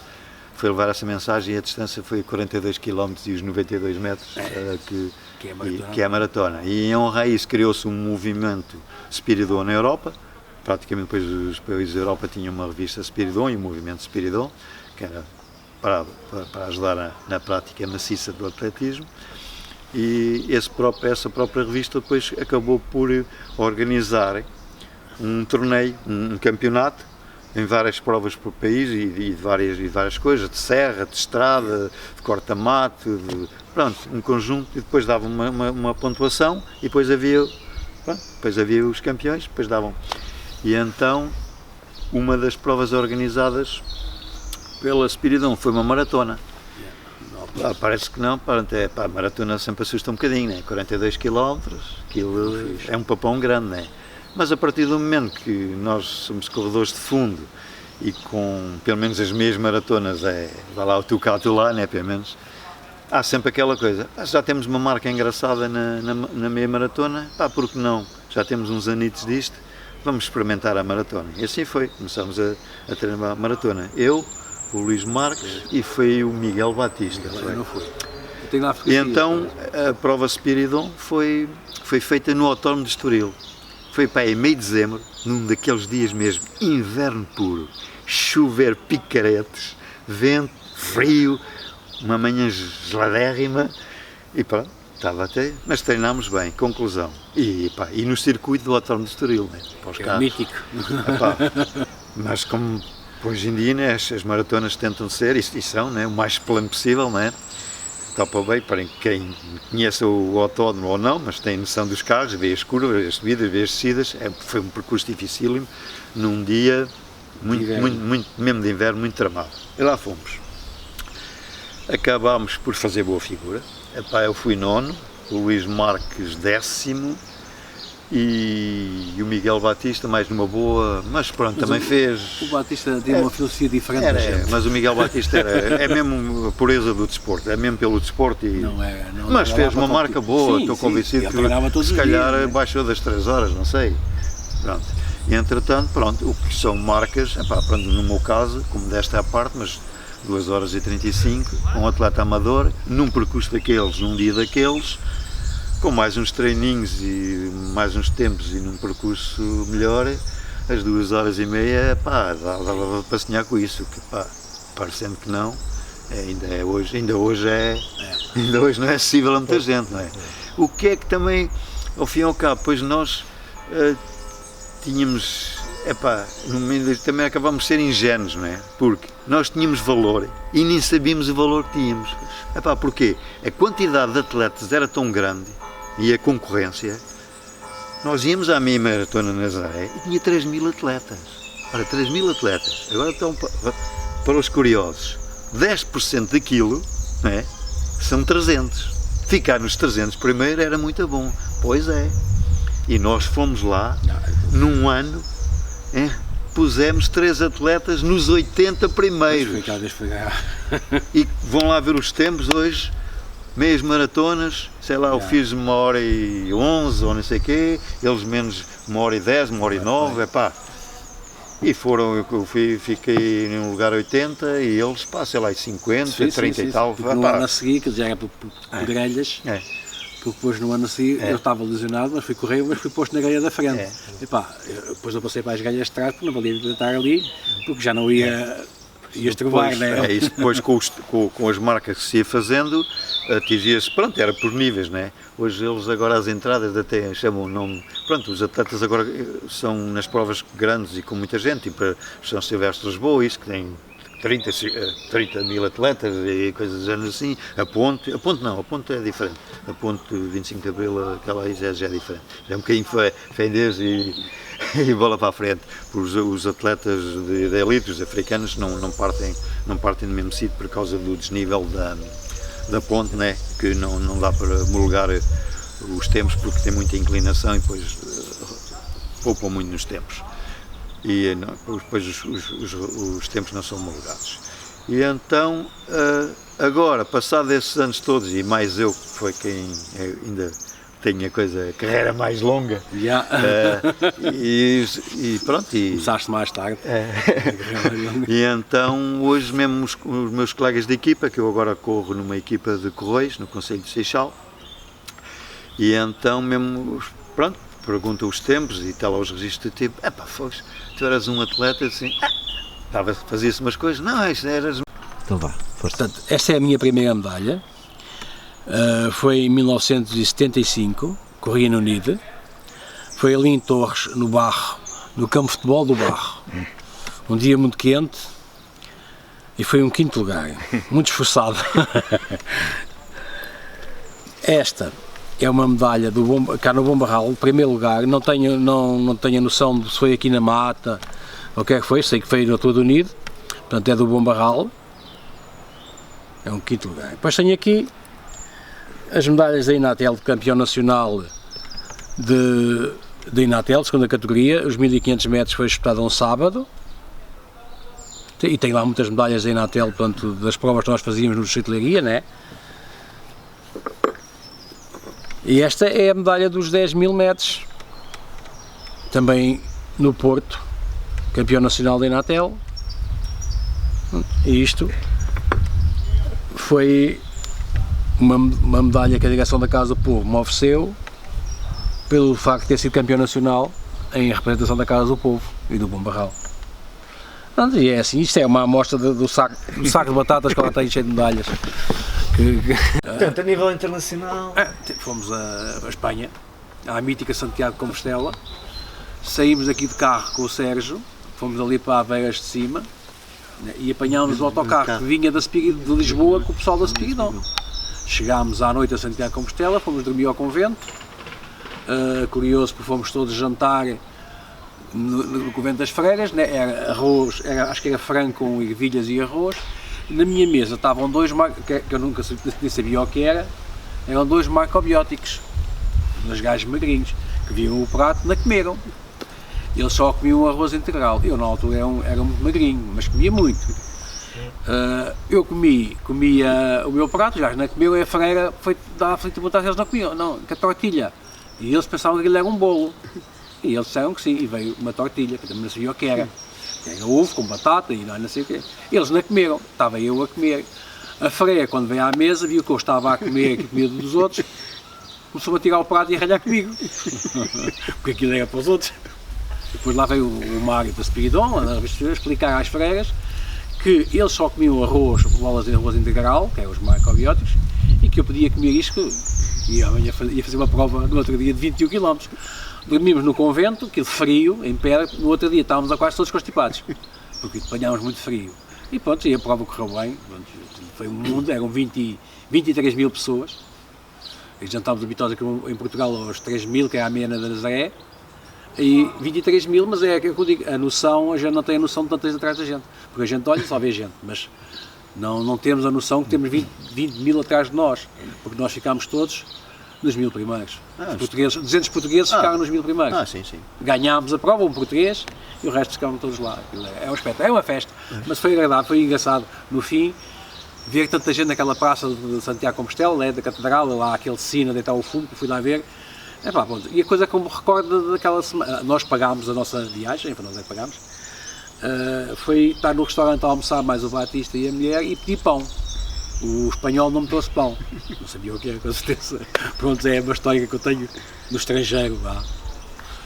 Speaker 1: foi levar essa mensagem, e a distância foi 42 km e os 92 metros, que é a maratona. E em honra a isso criou-se um movimento Spiridon na Europa, praticamente depois os países da Europa tinham uma revista Spiridon e um movimento Spiridon, que era para ajudar na prática maciça do atletismo. E essa própria revista depois acabou por organizar um torneio, um campeonato, em várias provas por país e várias coisas, de serra, de estrada, de corta-mato, pronto, um conjunto, e depois dava uma pontuação, e depois havia os campeões, depois davam. E então, uma das provas organizadas pela Spiridon foi uma maratona. Parece que não, a maratona sempre assusta um bocadinho, né? 42 km, aquilo é um papão grande, né? Mas a partir do momento que nós somos corredores de fundo e com pelo menos as meias maratonas, vai lá o tu cá, tu lá, né? Pelo menos, há sempre aquela coisa, já temos uma marca engraçada na meia maratona, por que não? Já temos uns anitos disto, vamos experimentar a maratona. E assim foi, começamos a treinar a maratona. Eu, o Luís Marques e foi o Miguel Batista.
Speaker 2: Não foi. Tenho lá
Speaker 1: e então a prova Spiridon foi feita no autódromo de Estoril. Foi para aí meio de dezembro, num daqueles dias mesmo, inverno puro, chover picaretes, vento, frio, uma manhã geladérrima, e pronto, estava até, mas treinámos bem, conclusão. E no circuito do autódromo de Estoril, né, para os carros.
Speaker 2: Mítico.
Speaker 1: Mas como hoje em dia, né, as maratonas tentam ser, e são, né, o mais plano possível, né? Topa bem, para quem conhece o autódromo ou não, mas tem noção dos carros, vê as curvas, as subidas, vê as descidas, foi um percurso dificílimo, num dia mesmo de inverno, muito tramado. E lá fomos. Acabámos por fazer boa figura. Eu fui nono, o Luís Marques 10º, e o Miguel Batista mais numa boa, mas pronto, também fez.
Speaker 2: O Batista tem uma filosofia diferente da gente.
Speaker 1: Mas o Miguel Batista é mesmo a pureza do desporto, é mesmo pelo desporto, mas fez uma marca boa, estou convencido que se calhar baixou das 3 horas, não sei. Pronto. E entretanto, pronto, o que são marcas, pronto, no meu caso, como desta à parte, mas 2 horas e 35, um atleta amador, num percurso daqueles, num dia daqueles, com mais uns treininhos e mais uns tempos e num percurso melhor, as 2 horas e meia, dava para sonhar com isso, que parecendo que não, ainda hoje não é acessível a muita gente, não é? O que é que também, ao fim e ao cabo, pois nós tínhamos, no meio também acabámos de ser ingênuos, não é? Porque nós tínhamos valor e nem sabíamos o valor que tínhamos. Porquê? A quantidade de atletas era tão grande e a concorrência, nós íamos à meia maratona na Nazaré e tinha 3.000 atletas. Ora, 3.000 atletas. Agora estão para os curiosos. 10% daquilo, não é? São 300. Ficar nos 300 primeiro era muito bom. Pois é. E nós fomos lá, num ano, pusemos 3 atletas nos 80 primeiros. E vão lá ver os tempos hoje, meias maratonas, sei lá, eu fiz 1h11 ou não sei o quê, eles menos 1h10, 1h09, E eu fiquei num lugar 80 e eles, sei lá, 50, 30 e tal.
Speaker 2: No ano a seguir, que já era por grelhas, porque depois no ano a seguir eu estava lesionado, mas fui correr, mas fui posto na grelha da frente. Depois eu passei para as grelhas de trás, porque não valia estar ali, porque já não ia estrovar, né?
Speaker 1: É isso, depois com as marcas que se ia fazendo, atingia-se, pronto, era por níveis, né? Hoje eles agora as entradas até chamam o nome, pronto, os atletas agora são nas provas grandes e com muita gente, tipo São Silvestre de Lisboa, isso que tem 30.000 atletas e coisas do género assim, a ponte é diferente, a ponte 25 de Abril, aquela aí já é diferente, já é um bocadinho fendez e bola para a frente, os atletas de elite, os africanos, não partem do mesmo sítio por causa do desnível da ponte, né? Que não dá para homologar os tempos, porque tem muita inclinação e depois poupam muito nos tempos. E depois os tempos não são homologados. E então, agora, passado esses anos todos, e mais eu, que foi quem ainda tem a carreira mais longa, e pronto.
Speaker 2: Começaste mais tarde.
Speaker 1: E então, hoje mesmo os meus colegas de equipa, que eu agora corro numa equipa de Correios, no Concelho de Seixal, e então mesmo, pronto, perguntam os tempos e tal, aos registros de tempo, tu eras um atleta assim, fazia-se umas coisas, não, isto eras...
Speaker 3: Então vá, força.
Speaker 2: Portanto, esta é a minha primeira medalha, foi em 1975, corria no NIDE, foi ali em Torres, no Barro, no campo de futebol do Barro, um dia muito quente e foi um 5º lugar, muito esforçado. Esta é uma medalha cá no Bombarral, primeiro lugar, não tenho a noção de se foi aqui na Mata ou o que é que foi, sei que foi no Tour do NIDE, portanto é do Bombarral, é um 5º lugar. Depois tenho aqui as medalhas da Inatel de campeão nacional de Inatel, segunda categoria, os 1500 metros foi disputado um sábado, e tem lá muitas medalhas da Inatel, portanto, das provas que nós fazíamos no Distrito de Leiria, né? E esta é a medalha dos 10.000 metros, também no Porto, campeão nacional da Inatel, e isto foi uma medalha que a Direção da Casa do Povo me ofereceu pelo facto de ter sido campeão nacional em representação da Casa do Povo e do Bombarral. E é assim, isto é uma amostra do saco de batatas que ela tem cheio de medalhas.
Speaker 3: Portanto, a nível internacional...
Speaker 2: Fomos a Espanha, à mítica Santiago de Compostela, saímos daqui de carro com o Sérgio, fomos ali para Aveiras de Cima e apanhámos o autocarro que vinha de Lisboa com o pessoal da Spiridon. Chegámos à noite a Santiago de Compostela, fomos dormir ao convento, curioso porque fomos todos jantar no convento das freiras, né? Era arroz, acho que era frango com ervilhas e arroz. Na minha mesa estavam dois, que eu nunca nem sabia o que eram 2 macrobióticos, 2 gajos magrinhos, que viram o prato e não comeram. Eles só comiam o arroz integral. Eu na altura era muito magrinho, mas comia muito. Eu comia o meu prato, os gajos não comiam, e a freira foi dar a perguntar se eles não comiam, não, que a tortilha. E eles pensavam que aquilo era um bolo. E eles disseram que sim, e veio uma tortilha, que também não sabia o que era. Era ovo com batata e não sei o quê. Eles não comeram, estava eu a comer. A freira, quando veio à mesa, viu que eu estava a comer que comia dos outros, começou a tirar o prato e a ralhar comigo. Porque aquilo era para os outros. Depois lá veio o Mário da Spiridon a explicar às freiras que eles só comiam arroz, bolas de arroz integral, que é os macrobióticos, e que eu podia comer isto, e ia fazer uma prova no outro dia de 21 km. Dormimos no convento, aquilo frio, em pé, no outro dia estávamos a quase todos constipados, porque apanhámos muito frio. E pronto, e a prova correu bem, foi um mundo, eram 23 mil pessoas, e jantámos habituados aqui em Portugal aos 3.000, que é a meia da Nazaré, e 23 mil, mas é aquilo que eu digo, a noção, a gente não tem a noção de tantas atrás da gente, porque a gente olha e só vê gente, mas não temos a noção que temos 20 mil atrás de nós, porque nós ficámos todos nos 1000 primeiros. Os portugueses, 200 portugueses ficaram nos 1000 primeiros.
Speaker 1: Sim, sim.
Speaker 2: Ganhámos a prova, um português, e o resto ficaram todos lá. É um espetáculo, é uma festa, mas foi agradável, foi engraçado no fim, ver tanta gente naquela praça de Santiago de Compostela, né, da Catedral, lá aquele sino a deitar o fumo, que fui lá ver. E a coisa que eu me recordo daquela semana, nós pagámos a nossa viagem, nós é que pagámos, foi estar no restaurante a almoçar, mais o Batista e a mulher, e pedir pão. O espanhol não me trouxe pão, não sabia o que era, com certeza. Pronto, é uma história que eu tenho no estrangeiro.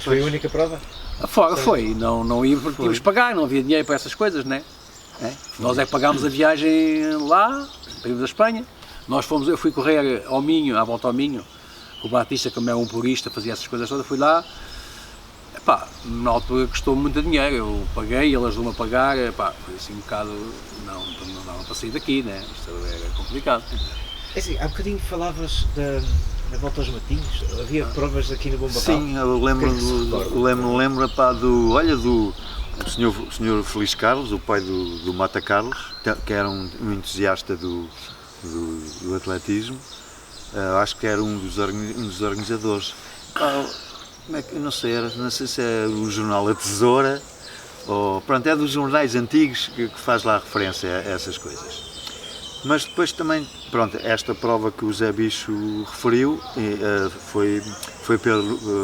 Speaker 3: Foi a única prova?
Speaker 2: Fora foi, não íamos porque tínhamos que pagar, não havia dinheiro para essas coisas, né? Nós é que pagámos a viagem lá, para irmos à Espanha. Eu fui correr ao Minho, à volta ao Minho, o Batista, como é um purista, fazia essas coisas todas, fui lá. Na altura custou muito dinheiro, eu paguei, ele ajudou-me a pagar, foi assim um bocado, não dava para sair daqui, né? Isto era complicado.
Speaker 3: É assim, há bocadinho falavas da volta aos matinhos, havia provas aqui no Bombarral?
Speaker 1: Sim, eu lembro do senhor Feliz Carlos, o pai do Mata Carlos, que era um entusiasta do atletismo, acho que era um dos organizadores. Como é que, não sei se é o jornal A Tesoura, ou, pronto, é dos jornais antigos que faz lá referência a essas coisas. Mas depois também, pronto, esta prova que o Zé Bicho referiu,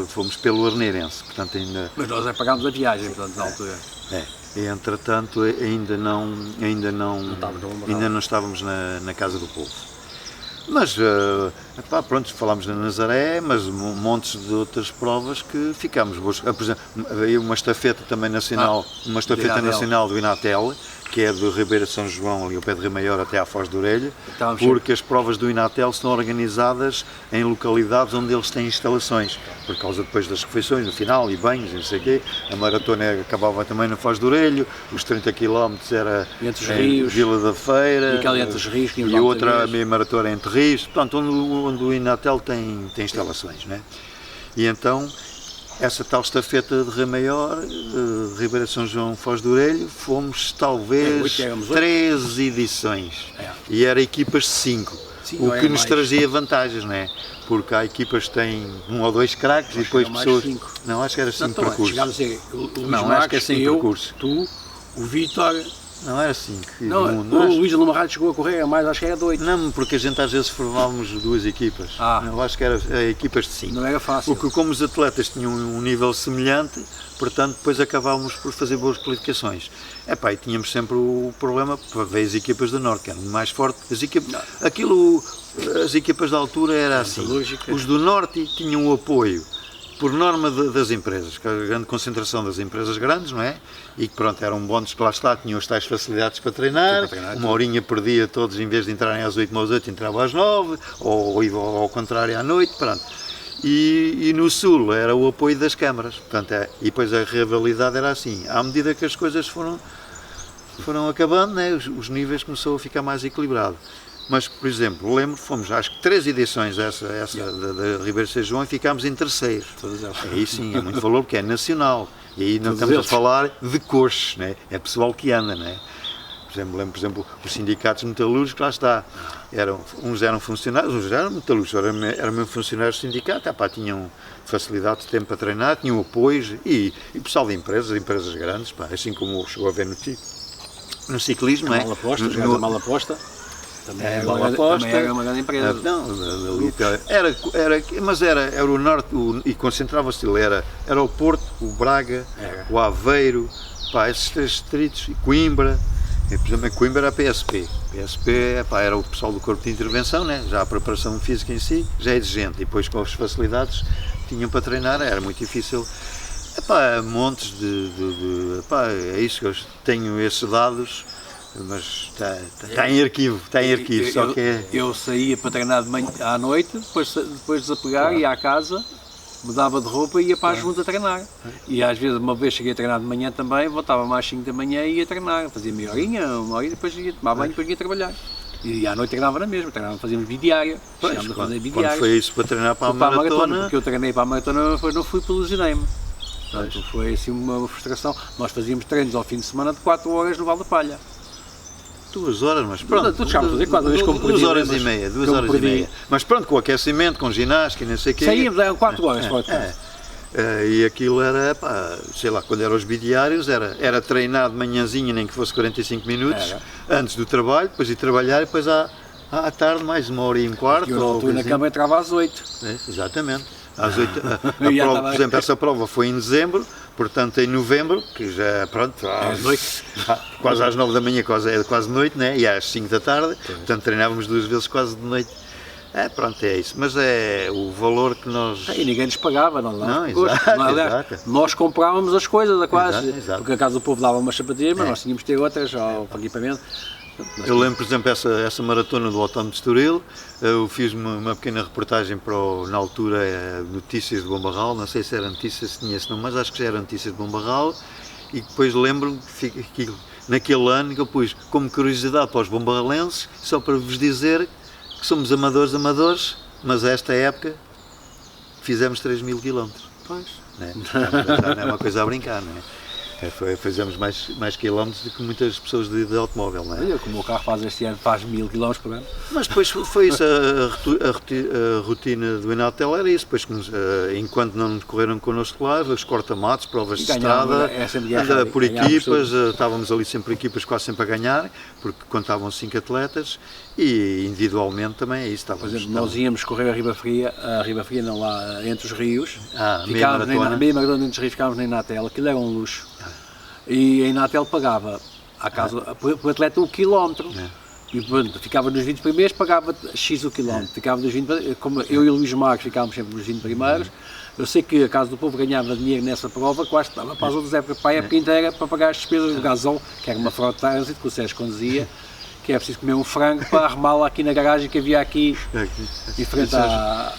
Speaker 1: fomos pelo Arneirense, portanto ainda...
Speaker 2: Mas nós pagámos a viagem, portanto, na altura.
Speaker 1: E entretanto ainda não estávamos na Casa do Povo. Mas, pronto, falámos na Nazaré, mas montes de outras provas que ficámos boas. Por exemplo, havia uma estafeta também nacional, nacional do Inatel, que é do Ribeira de São João, ali ao pé de Rio Maior até à Foz de Orelha, porque as provas do Inatel são organizadas em localidades onde eles têm instalações, por causa depois das refeições no final e banhos e não sei o quê. A maratona acabava também na Foz de Orelha, os 30 km era em Vila da Feira, e outra meia maratona entre Rios, portanto, onde o Inatel tem instalações, né? E então, essa tal estafeta de Rio Maior, Ribeira de São João, Foz de Orelho, fomos talvez 3 edições, e era equipas de 5, o que nos trazia vantagens, não é? Porque há equipas que têm 1 ou 2 craques e depois pessoas... Não, acho que era 5 percursos.
Speaker 2: Não, acho que é 5 percursos. Tu, o Vítor...
Speaker 1: Não, era 5.
Speaker 2: O Luís Lamarrado chegou a correr, mas acho que era 8.
Speaker 1: Não, porque a gente às vezes formávamos 2 equipas. Eu acho que era equipas de 5.
Speaker 2: Não era fácil.
Speaker 1: Porque como os atletas tinham um nível semelhante, portanto depois acabávamos por fazer boas qualificações. E tínhamos sempre o problema, para ver as equipas do Norte, que eram mais fortes. As equipas da altura era assim. Os do Norte tinham o apoio por norma das empresas, que a grande concentração das empresas grandes, não é? E que pronto, eram bons que lá está, tinham as tais facilidades para treinar, uma horinha perdia todos, em vez de entrarem às 8, às 8, entravam às 9, ou ao contrário à noite, pronto. E no Sul era o apoio das câmaras, portanto, e depois a rivalidade era assim, à medida que as coisas foram acabando, né, os níveis começou a ficar mais equilibrado. Mas, por exemplo, lembro, fomos acho que 3 edições essa da Ribeira de São João e ficámos em terceiro. Aí sim, é muito valor, porque é nacional. E aí não estamos a falar de coxes, né? É pessoal que anda, né? Lembro, por exemplo, os sindicatos metalúrgicos, lá está. Uns eram funcionários, uns eram metalúrgicos, eram mesmo funcionários do sindicato, tinham facilidade de tempo para treinar, tinham apoios e pessoal de empresas grandes, assim como chegou a ver no ciclismo,
Speaker 2: Mal aposta. Também era uma grande empresa.
Speaker 1: Mas era o Norte e concentrava-se era o Porto, o Braga, o Aveiro, esses 3 distritos, e Coimbra. Por exemplo, Coimbra era a PSP. PSP era o pessoal do corpo de intervenção, né? Já a preparação física em si já é exigente, e depois com as facilidades que tinham para treinar era muito difícil. Montes é isso que eu tenho esses dados. Mas está em arquivo, só que é...
Speaker 2: Eu saía para treinar de manhã, à noite, depois de desapegar, ia à casa, mudava de roupa e ia para a junta a treinar. E às vezes, uma vez cheguei a treinar de manhã também, voltava mais às 5 da manhã e ia treinar. Fazia meia horinha, uma hora, depois ia tomar banho e depois ia trabalhar. E à noite treinava na mesma, fazíamos bidiária.
Speaker 1: Quando foi isso para treinar para a maratona?
Speaker 2: Porque eu treinei para a maratona, depois não fui pelo Gineime. Portanto, foi assim uma frustração. Nós fazíamos treinos ao fim de semana de 4 horas no Val da Palha.
Speaker 1: 2 horas, mas pronto.
Speaker 2: Tu chegámos a fazer 4 vezes como
Speaker 1: 2 horas e meia, 2 horas e meia. Mas pronto, com aquecimento, com ginástica e não sei o quê.
Speaker 2: Saímos, eram 4 horas.
Speaker 1: E aquilo era, sei lá, quando eram os bidiários, era treinar de manhãzinha, nem que fosse 45 minutos, antes do trabalho, depois ir trabalhar e depois à tarde mais 1h15.
Speaker 2: Eu na cama entrava às 8.
Speaker 1: Exatamente. Às 8. Por exemplo, essa prova foi em dezembro, portanto em novembro, que já pronto, quase às 9 da manhã, quase noite, né? E às 5 da tarde, portanto treinávamos 2 vezes quase de noite. Pronto, é isso, mas é o valor que nós...
Speaker 2: E ninguém nos pagava, exato. Nós comprávamos as coisas, exato. Porque a Casa do Povo dava umas sapatilhas, mas nós tínhamos que ter outras para equipamento.
Speaker 1: Eu lembro, por exemplo, essa maratona do Autódromo de Estoril, eu fiz uma pequena reportagem para na altura, Notícias de Bombarral, não sei se era Notícias, se tinha esse nome, mas acho que já era Notícias de Bombarral, e depois lembro-me que naquele ano que eu pus como curiosidade para os bombarralenses, só para vos dizer que somos amadores, mas a esta época fizemos 3.000 km.
Speaker 2: Pois.
Speaker 1: Já não é uma coisa a brincar, não é? Fizemos mais quilómetros do que muitas pessoas de automóvel, não é?
Speaker 2: Olha, como o carro faz este ano, faz 1000 km por ano.
Speaker 1: Mas depois foi isso, a rotina do Inatel era isso, depois, enquanto não nos correram connosco lá, os corta-matos, provas de estrada, por equipas, estávamos ali sempre equipas quase sempre a ganhar, porque contavam 5 atletas, e individualmente também é isso.
Speaker 2: Por exemplo, nós íamos correr a Riba Fria não, lá entre os rios,
Speaker 1: meia
Speaker 2: maratona entre os rios, ficávamos na Inatel, aquilo era um luxo. E a Inatel pagava à casa, por atleta o quilómetro. E pronto, ficava nos 20 primeiros, pagava X o quilómetro. Ficava nos 20, como eu e o Luís Marques ficávamos sempre nos 20 primeiros. Eu sei que a Casa do Povo ganhava dinheiro nessa prova, quase estava para as outras épocas, para a época inteira, para pagar as despesas do gasol, que era uma frota de trânsito, que o Sérgio conduzia, que é preciso comer um frango para arrumá-la aqui na garagem que havia aqui, em frente à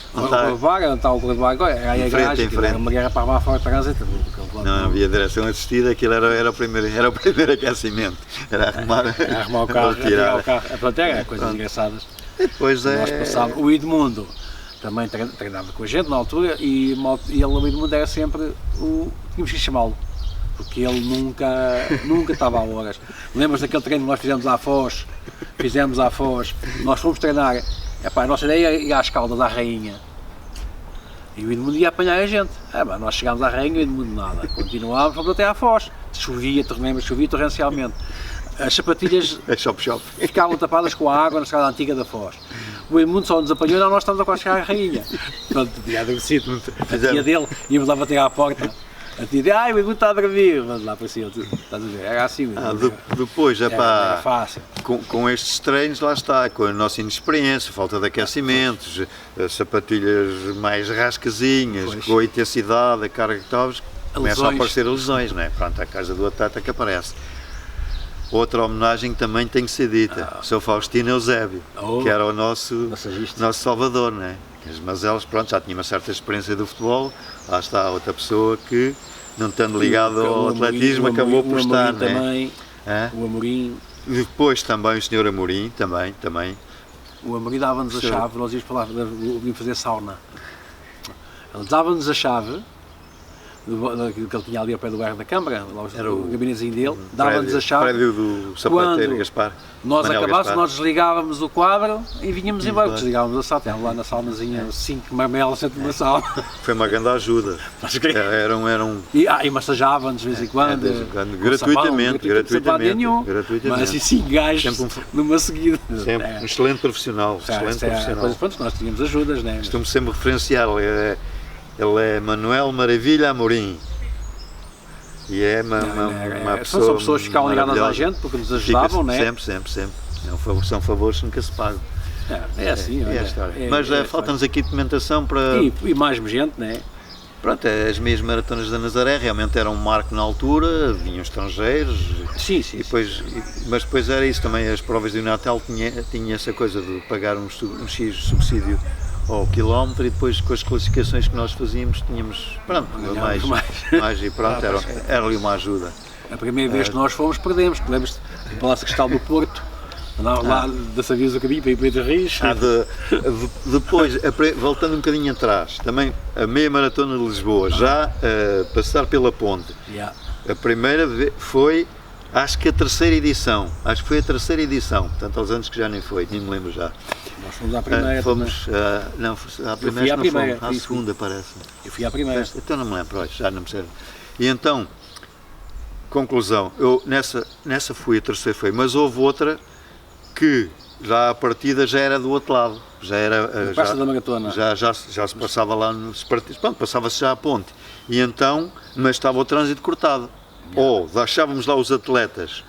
Speaker 2: bar, onde está o corredor agora, era aí a garagem, era uma guerra para arrumar fora de trânsito.
Speaker 1: Não havia direção assistida, aquilo era o primeiro aquecimento, era arrumar
Speaker 2: o carro, tirar o carro. Pronto, era coisas engraçadas.
Speaker 1: Depois
Speaker 2: o Edmundo também treinava com a gente na altura e ele, o Edmundo, era sempre tínhamos que chamá-lo, porque ele nunca estava a horas. Lembras daquele treino que nós fizemos à Foz? Nós fomos treinar, a nossa ideia era ir às Caldas, à Rainha. E o Edmundo ia apanhar a gente. Nós chegámos à Rainha e o Edmundo nada. Continuámos, fomos até à Foz. Chovia torrencialmente. As sapatilhas ficavam tapadas com a água na estrada antiga da Foz. O Edmundo só nos apanhou e nós estávamos a quase chegar à Rainha. Pronto, tinha adormecido. A tia dele, íamos lá bater à porta. A tia dele, o Edmundo está a dormir. Vamos lá para cima, estás a ver? Era assim.
Speaker 1: Depois,
Speaker 2: era fácil.
Speaker 1: Com estes treinos, lá está, com a nossa inexperiência, falta de aquecimentos, sapatilhas mais rascazinhas, com a intensidade, a carga que estavas, começam a aparecer lesões, não é? Pronto, a casa do atleta que aparece. Outra homenagem que também tem que ser dita, o Sr. Faustino Eusébio, que era o nosso salvador, não é? As mazelas, pronto, já tinha uma certa experiência do futebol, lá está outra pessoa que, não estando ligado ao atletismo, acabou por estar, não é?
Speaker 2: Também, o Amorim.
Speaker 1: Depois também o Sr. Amorim, também.
Speaker 2: O Amorim dava-nos a chave, nós íamos fazer sauna. Ele dava-nos a chave, que ele tinha ali ao pé do bairro da Câmara, era o gabinetezinho dele, dava-nos a chave.
Speaker 1: O prédio do sapateiro Gaspar.
Speaker 2: Nós acabássemos, nós desligávamos o quadro e vinhamos embora, desligávamos a sala, tínhamos lá na saunazinha 5 marmelas dentro da sala.
Speaker 1: Foi uma grande ajuda.
Speaker 2: E massajava-nos de vez em quando.
Speaker 1: Gratuitamente.
Speaker 2: Mas assim 5 gajos numa seguida.
Speaker 1: Sempre, um excelente profissional.
Speaker 2: Pronto, nós tínhamos ajudas, não é?
Speaker 1: Costumo sempre referenciar, ele é Manuel Maravilha Amorim. E é uma pessoa.
Speaker 2: São pessoas que ficavam ligadas à gente porque nos ajudavam, não é?
Speaker 1: Sempre. São favores que nunca se pagam.
Speaker 2: É assim,
Speaker 1: é a história. Mas falta-nos aqui documentação para.
Speaker 2: E mais gente, não é?
Speaker 1: Pronto, as meias maratonas da Nazaré realmente eram um marco na altura, vinham estrangeiros.
Speaker 2: Sim.
Speaker 1: Mas depois era isso também, as provas do Natal tinha essa coisa de pagar um X subsídio ao quilómetro e depois com as classificações que nós fazíamos tínhamos, mais e pronto, era ali uma ajuda.
Speaker 2: A primeira vez que nós fomos perdemos, lembras-te do Palácio Cristal do Porto, lá da Sabias do Caminho para ir para Pedro Rios.
Speaker 1: Depois, voltando um bocadinho atrás, também a meia maratona de Lisboa, já passar pela ponte, a primeira vez foi, acho que foi a terceira edição, portanto aos anos que já nem foi, nem me lembro já.
Speaker 2: Nós fomos à primeira.
Speaker 1: À primeira não fomos, à segunda parece.
Speaker 2: Eu fui à primeira.
Speaker 1: Então não me lembro, já não me sei. E então, conclusão, eu nessa fui, a terceira foi, mas houve outra que já a partida já era do outro lado, já era
Speaker 2: da maratona.
Speaker 1: Já se passava lá nos partidos, passava-se já a ponte. E então, mas estava o trânsito cortado. Ou deixávamos lá os atletas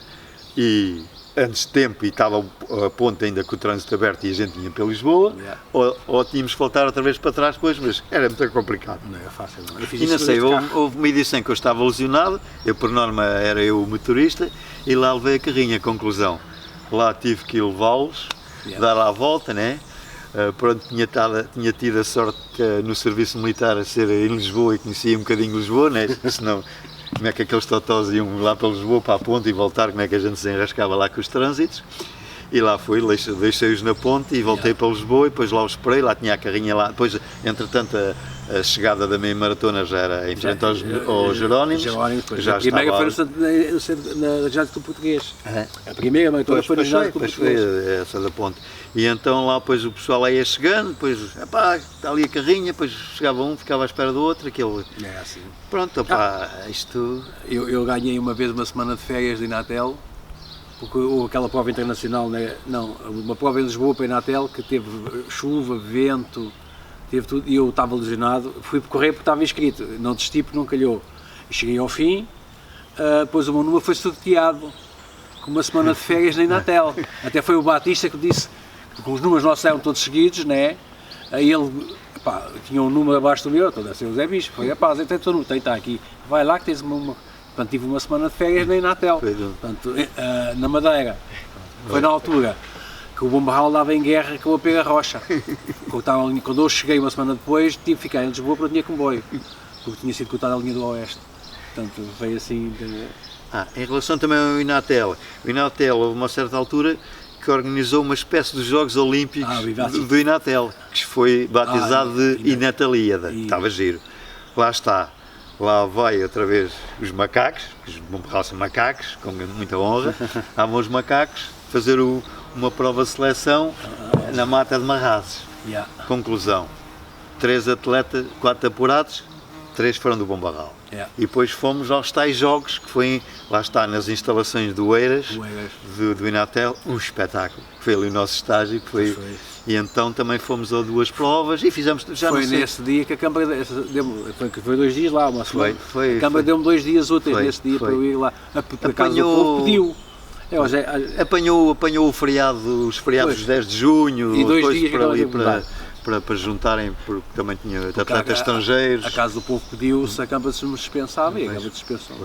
Speaker 1: e antes de tempo e estava a ponte ainda com o trânsito aberto e a gente vinha para Lisboa, ou tínhamos que voltar outra vez para trás depois, mas era muito complicado.
Speaker 2: Não era fácil.
Speaker 1: E não sei, houve uma edição em que eu estava lesionado, eu por norma era eu o motorista, e lá levei a carrinha, conclusão. Lá tive que ir levá-los, dar lá a volta, né? Pronto, tinha tido a sorte no serviço militar a ser em Lisboa e conhecia um bocadinho Lisboa, né? Senão, como é que aqueles totós iam lá para Lisboa, para a ponte e voltar, como é que a gente se enrascava lá com os trânsitos. E lá fui, deixei-os na ponte e voltei para Lisboa e depois lá os esperei, lá tinha a carrinha lá, depois entretanto a chegada da meia maratona já era em frente aos Jerónimos.
Speaker 2: Já a primeira foi na Ginásio do Português. A primeira maratona foi na Ginásio do Português.
Speaker 1: Foi essa da ponte. E então lá depois o pessoal lá ia chegando, depois está ali a carrinha, depois chegava um, ficava à espera do outro, aquele...
Speaker 2: É assim.
Speaker 1: Pronto, isto...
Speaker 2: Eu ganhei uma vez uma semana de férias de Inatel, porque houve aquela prova internacional, uma prova em Lisboa para Inatel, que teve chuva, vento, teve tudo, e eu estava lesionado, fui correr porque estava inscrito, não desisti porque não calhou. E cheguei ao fim, depois o meu número foi sorteado com uma semana de férias na Inatel. Até foi o Batista que disse que os números nossos eram todos seguidos, né? Aí ele tinha um número abaixo do meu, então deve ser o Zé Bispo. Foi, tem todo número, está aqui, vai lá que tens uma. Portanto, tive uma semana de férias na Inatel, portanto, na Madeira. Foi na altura que o Bombarral dava em guerra com a Pega Rocha. Quando eu cheguei uma semana depois, tive que ficar em Lisboa porque não tinha comboio, porque tinha sido cortada a linha do Oeste. Portanto, veio assim.
Speaker 1: Em relação também ao Inatel, o Inatel houve uma certa altura que organizou uma espécie de Jogos Olímpicos do Inatel, que foi batizado de Inatalíada. Estava giro. Lá está. Lá vai outra vez os macacos, os Bombarral são macacos, com muita honra. Estavam os macacos fazer uma prova de seleção na Mata de Marrazes. Conclusão: 4 apurados, 3 foram do Bombarral. E depois fomos aos tais jogos, que foi, lá está, nas instalações do Eiras, do Inatel, um espetáculo. Foi ali o nosso estágio, que foi. E então também fomos a 2 provas e fizemos...
Speaker 2: Foi nesse dia que a Câmara, foi 2 dias lá, uma semana. A Câmara deu-me 2 dias úteis nesse dia para eu ir lá. Por acaso o povo pediu.
Speaker 1: Apanhou o feriado, os feriados dos 10 de junho,
Speaker 2: e 2
Speaker 1: depois
Speaker 2: dias
Speaker 1: para ali para juntarem, porque também tinha atletas estrangeiros.
Speaker 2: A casa do povo pediu se a Câmara se dispensava e a Câmara dispensou.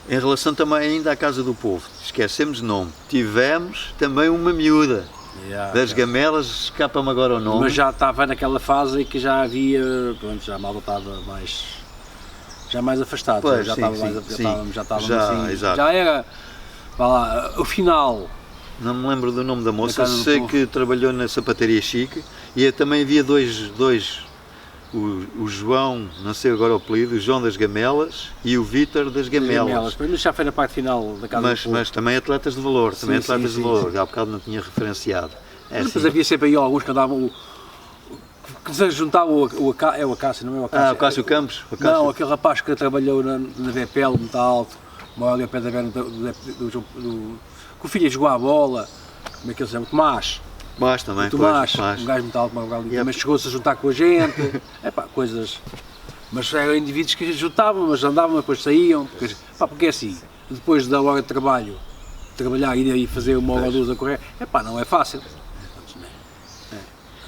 Speaker 1: Em relação também ainda à Casa do Povo, esquecemos de nome, tivemos também uma miúda das Gamelas, escapa-me agora o nome.
Speaker 2: Mas já estava naquela fase em que já havia, pronto, já a malta estava mais afastado,
Speaker 1: pois,
Speaker 2: já era, vá lá, o final.
Speaker 1: Não me lembro do nome da moça, sei que trabalhou na sapataria Chique e também havia dois, o João, não sei agora o apelido, o João das Gamelas e o Vítor das Gamelas.
Speaker 2: Mas já foi na parte final da Casa do Povo.
Speaker 1: Mas também atletas de valor, há bocado não tinha referenciado.
Speaker 2: Depois havia sempre aí alguns que andavam, que se juntavam é o Acácio, não é o Acácio?
Speaker 1: O Cássio Campos?
Speaker 2: Não, aquele rapaz que trabalhou na VPL, muito alto, mora ali ao pé da beira que o filho jogou à bola, como é que ele se chama? Tomás também, Tomás, um gajo muito alto, também chegou-se a juntar com a gente, coisas, mas eram indivíduos que juntavam, mas andavam, depois saíam, porque assim, depois da hora de trabalho, trabalhar e fazer 1 hora ou 2 a correr, não é fácil.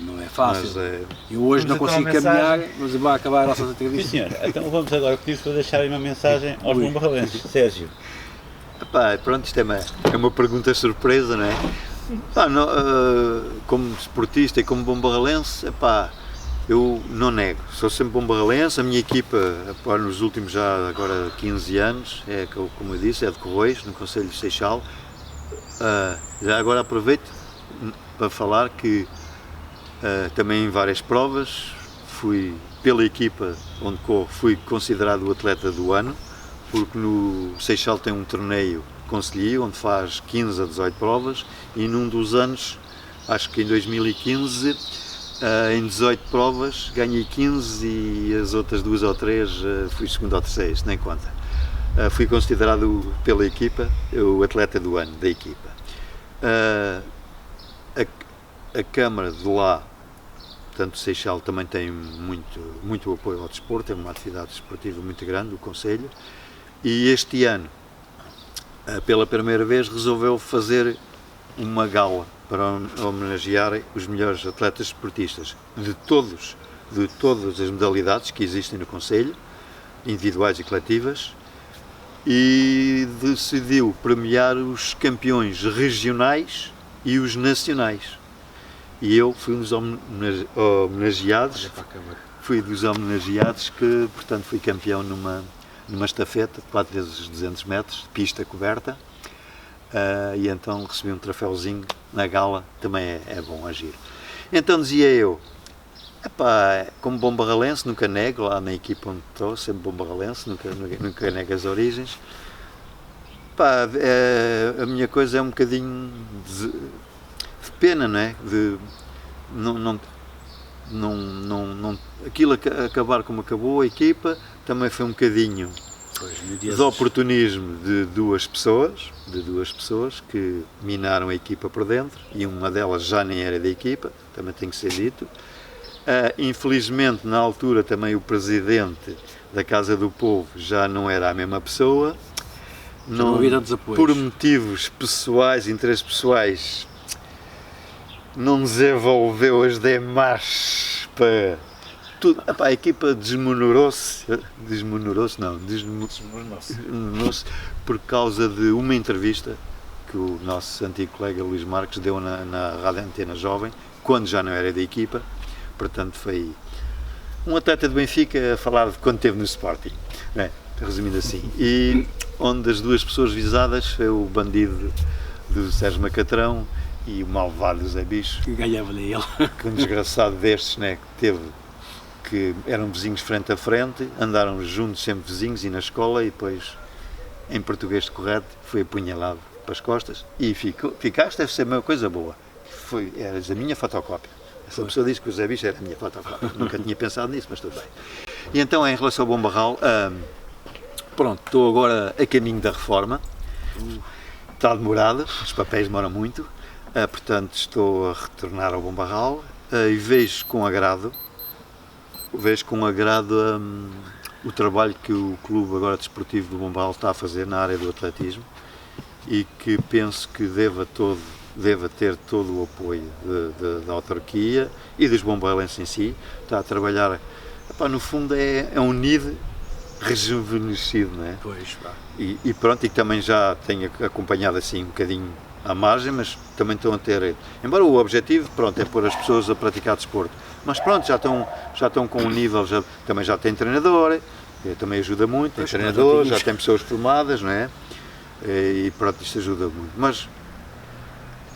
Speaker 2: Não é fácil. Eu hoje não consigo caminhar, mas vai acabar a nossa entrevista.
Speaker 4: Sim, senhor. Então vamos agora pedir para deixarem uma mensagem aos bombarralenses. Sérgio.
Speaker 1: Pronto, isto é uma pergunta surpresa, não é? Como desportista e como bombarralense, eu não nego, sou sempre bombarralense, a minha equipa, nos últimos já agora 15 anos, como eu disse, é de Corroios, no Concelho de Seixal. Já agora aproveito para falar que também em várias provas, pela equipa onde corro, fui considerado o atleta do ano, porque no Seixal tem um torneio concelhio, onde faz 15 a 18 provas, e num dos anos, acho que em 2015, em 18 provas, ganhei 15 e as outras 2 ou 3 fui segundo ou terceiro, isto nem conta. Fui considerado pela equipa o atleta do ano da equipa. A Câmara de lá, portanto, Seixal também tem muito apoio ao desporto, é uma atividade desportiva muito grande, o Concelho, e este ano, pela primeira vez, resolveu fazer uma gala para homenagear os melhores atletas desportistas de todas as modalidades que existem no Concelho, individuais e coletivas, e decidiu premiar os campeões regionais e os nacionais. E eu fui um dos homenageados, que, portanto, fui campeão numa estafeta de 4 vezes 200 metros, de pista coberta, e então recebi um troféuzinho na gala, também é bom agir. Então dizia eu, Epá, como bom barralense, nunca nego, lá na equipa onde estou, sempre bom barralense, nunca nego as origens. Epá, a minha coisa é um bocadinho de pena, não é? De aquilo acabar como acabou a equipa, também foi um bocadinho de oportunismo de duas pessoas que minaram a equipa por dentro, e uma delas já nem era da equipa, também tem que ser dito. Infelizmente, na altura, também o presidente da Casa do Povo já não era a mesma pessoa. Não, por motivos pessoais, interesses pessoais, não desenvolveu as demais para tudo. Epá, a equipa desmonorou-se por causa de uma entrevista que o nosso antigo colega Luís Marques deu na Rádio Antena Jovem, quando já não era da equipa. Portanto, foi um atleta do Benfica a falar de quando esteve no Sporting, né? Resumindo assim. E onde as duas pessoas visadas foi o bandido do Sérgio Macatrão e o malvado do Zé Bicho.
Speaker 2: Que ganhava-lhe ele.
Speaker 1: Que um desgraçado destes, né, que eram vizinhos frente a frente, andaram juntos, sempre vizinhos, e na escola, e depois, em português correto, foi apunhalado para as costas e ficaste, deve ser uma coisa boa. Eras a minha fotocópia. Essa pessoa disse que o Zé Bicho era a minha fotocópia. Nunca tinha pensado nisso, mas tudo bem. E então, em relação ao Bom Barral, pronto, estou agora a caminho da reforma. Está demorado, os papéis demoram muito. Portanto, estou a retornar ao Bom Barral e vejo com agrado o trabalho que o clube agora desportivo do Bom Barral está a fazer na área do atletismo, e que penso que deva ter todo o apoio da autarquia e dos bombarlenses em si. Está a trabalhar, no fundo é um nido rejuvenescido, não é?
Speaker 2: Pois, pá.
Speaker 1: E pronto, e também já tenho acompanhado assim um bocadinho à margem, mas também estão a ter, embora o objetivo, pronto, é pôr as pessoas a praticar desporto, mas pronto, já estão com um nível, também já tem treinador, também ajuda muito, tem treinador, já tem pessoas formadas, não é? E pronto, isto ajuda muito, mas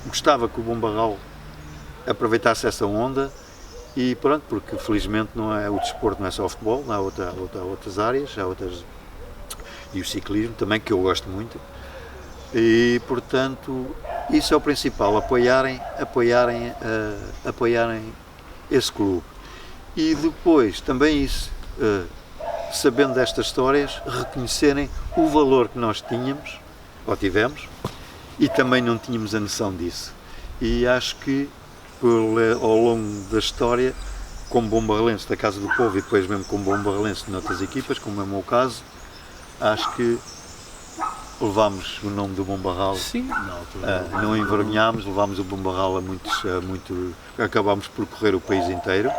Speaker 1: gostava que o Bom Barral aproveitasse essa onda, e pronto, porque felizmente o desporto não é só o futebol, há outras áreas, e o ciclismo também, que eu gosto muito, e portanto isso é o principal, apoiarem esse clube. E depois também isso, sabendo destas histórias, reconhecerem o valor que nós tínhamos, ou tivemos, e também não tínhamos a noção disso. E acho que ao longo da história, como bom barralense da Casa do Povo, e depois mesmo como bom barralense de noutras equipas, como é o meu caso, acho que levámos o nome do Bom Barral.
Speaker 2: Sim,
Speaker 1: não envergonhámos, levámos o Bom Barral acabámos por correr o país inteiro,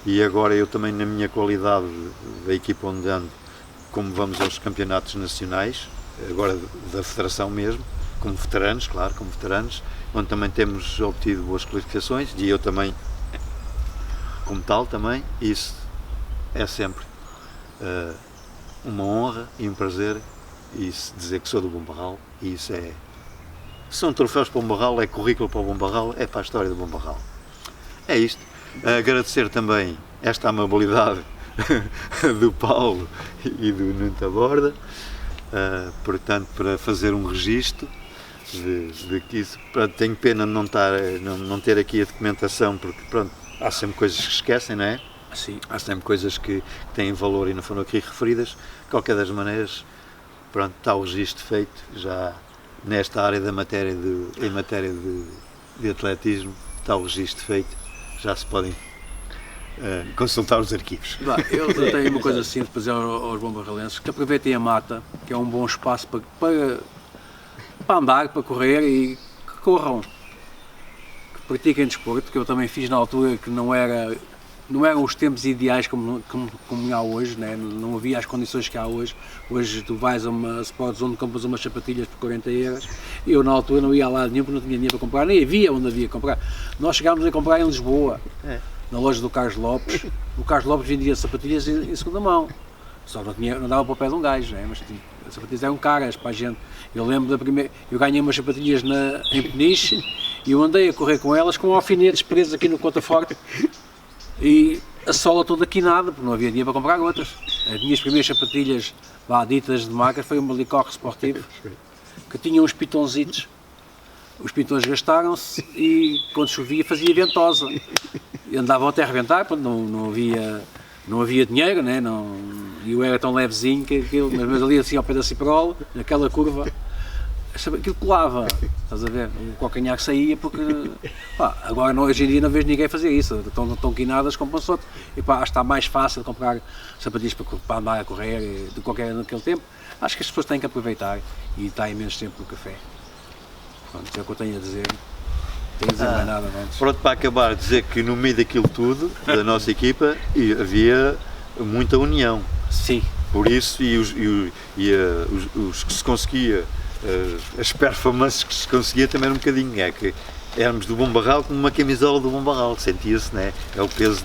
Speaker 1: e agora eu também, na minha qualidade da equipa onde ando, como vamos aos campeonatos nacionais, agora da federação mesmo, como veteranos, onde também temos obtido boas qualificações, e eu também, como tal também, isso é sempre uma honra e um prazer, e dizer que sou do Bom Barral, e isso são troféus para o Bom Barral, é currículo para o Bom Barral, é para a história do Bom Barral. É isto. Agradecer também esta amabilidade do Paulo e do Nuno Taborda, portanto, para fazer um registro de que isso. Tenho pena de não ter aqui a documentação, porque pronto, há sempre coisas que se esquecem, não é?
Speaker 2: Sim.
Speaker 1: Há sempre coisas que têm valor e não foram aqui referidas. De qualquer das maneiras, pronto, está o registro feito já nesta área em matéria de atletismo, está o registro feito, já se podem consultar os arquivos.
Speaker 2: Eu tenho uma coisa assim de fazer aos bombarralenses, que aproveitem a mata, que é um bom espaço para andar, para correr, e que corram, que pratiquem desporto, que eu também fiz na altura, que não eram os tempos ideais como há hoje, né? Não havia as condições que há hoje. Hoje tu vais a uma Sports onde compras umas sapatilhas por 40 euros, e eu na altura não ia a lado nenhum porque não tinha dinheiro para comprar, nem havia onde havia comprar. Nós chegámos a comprar em Lisboa, na loja do Carlos Lopes. O Carlos Lopes vendia sapatilhas em segunda mão, só não dava para o pé de um gajo, né? Mas as sapatilhas eram caras para a gente. Eu lembro eu ganhei umas sapatilhas em Peniche, E eu andei a correr com elas com alfinetes presos aqui no contraforte e a sola toda quinada, porque não havia dinheiro para comprar outras. As minhas primeiras sapatilhas lá ditas de marcas foi um Balicoque Sportivo, que tinha uns pitãozitos. Os pitões gastaram-se e quando chovia fazia ventosa. E andavam até a arrebentar, porque não havia dinheiro, né? E eu era tão levezinho que aquilo, mas ali assim ao pé da Ciprol, naquela curva, aquilo colava, estás a ver? O calcanhar saía porque, pá, agora hoje em dia não vejo ninguém fazer isso, estão quinadas, compram-se outro. E pá, acho que está mais fácil comprar sapatilhas para andar a correr do que qualquer naquele tempo. Acho que as pessoas têm que aproveitar e está imenso tempo no café. Pronto, é o que eu tenho a dizer. Tenho a dizer mais nada antes.
Speaker 1: Pronto, para acabar, dizer que no meio daquilo tudo, da nossa equipa, havia muita união.
Speaker 2: Sim.
Speaker 1: Por isso, os que se conseguia, as performances que se conseguia também era um bocadinho, que éramos do Bom Barral com uma camisola do Bom Barral, sentia-se, né? É o peso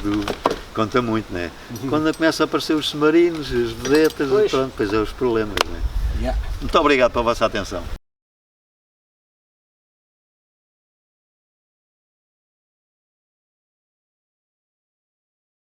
Speaker 1: conta muito, né? Quando começam a aparecer os submarinos, as vedetas, pronto, depois é os problemas, né?
Speaker 2: Yeah.
Speaker 1: Muito obrigado pela vossa atenção.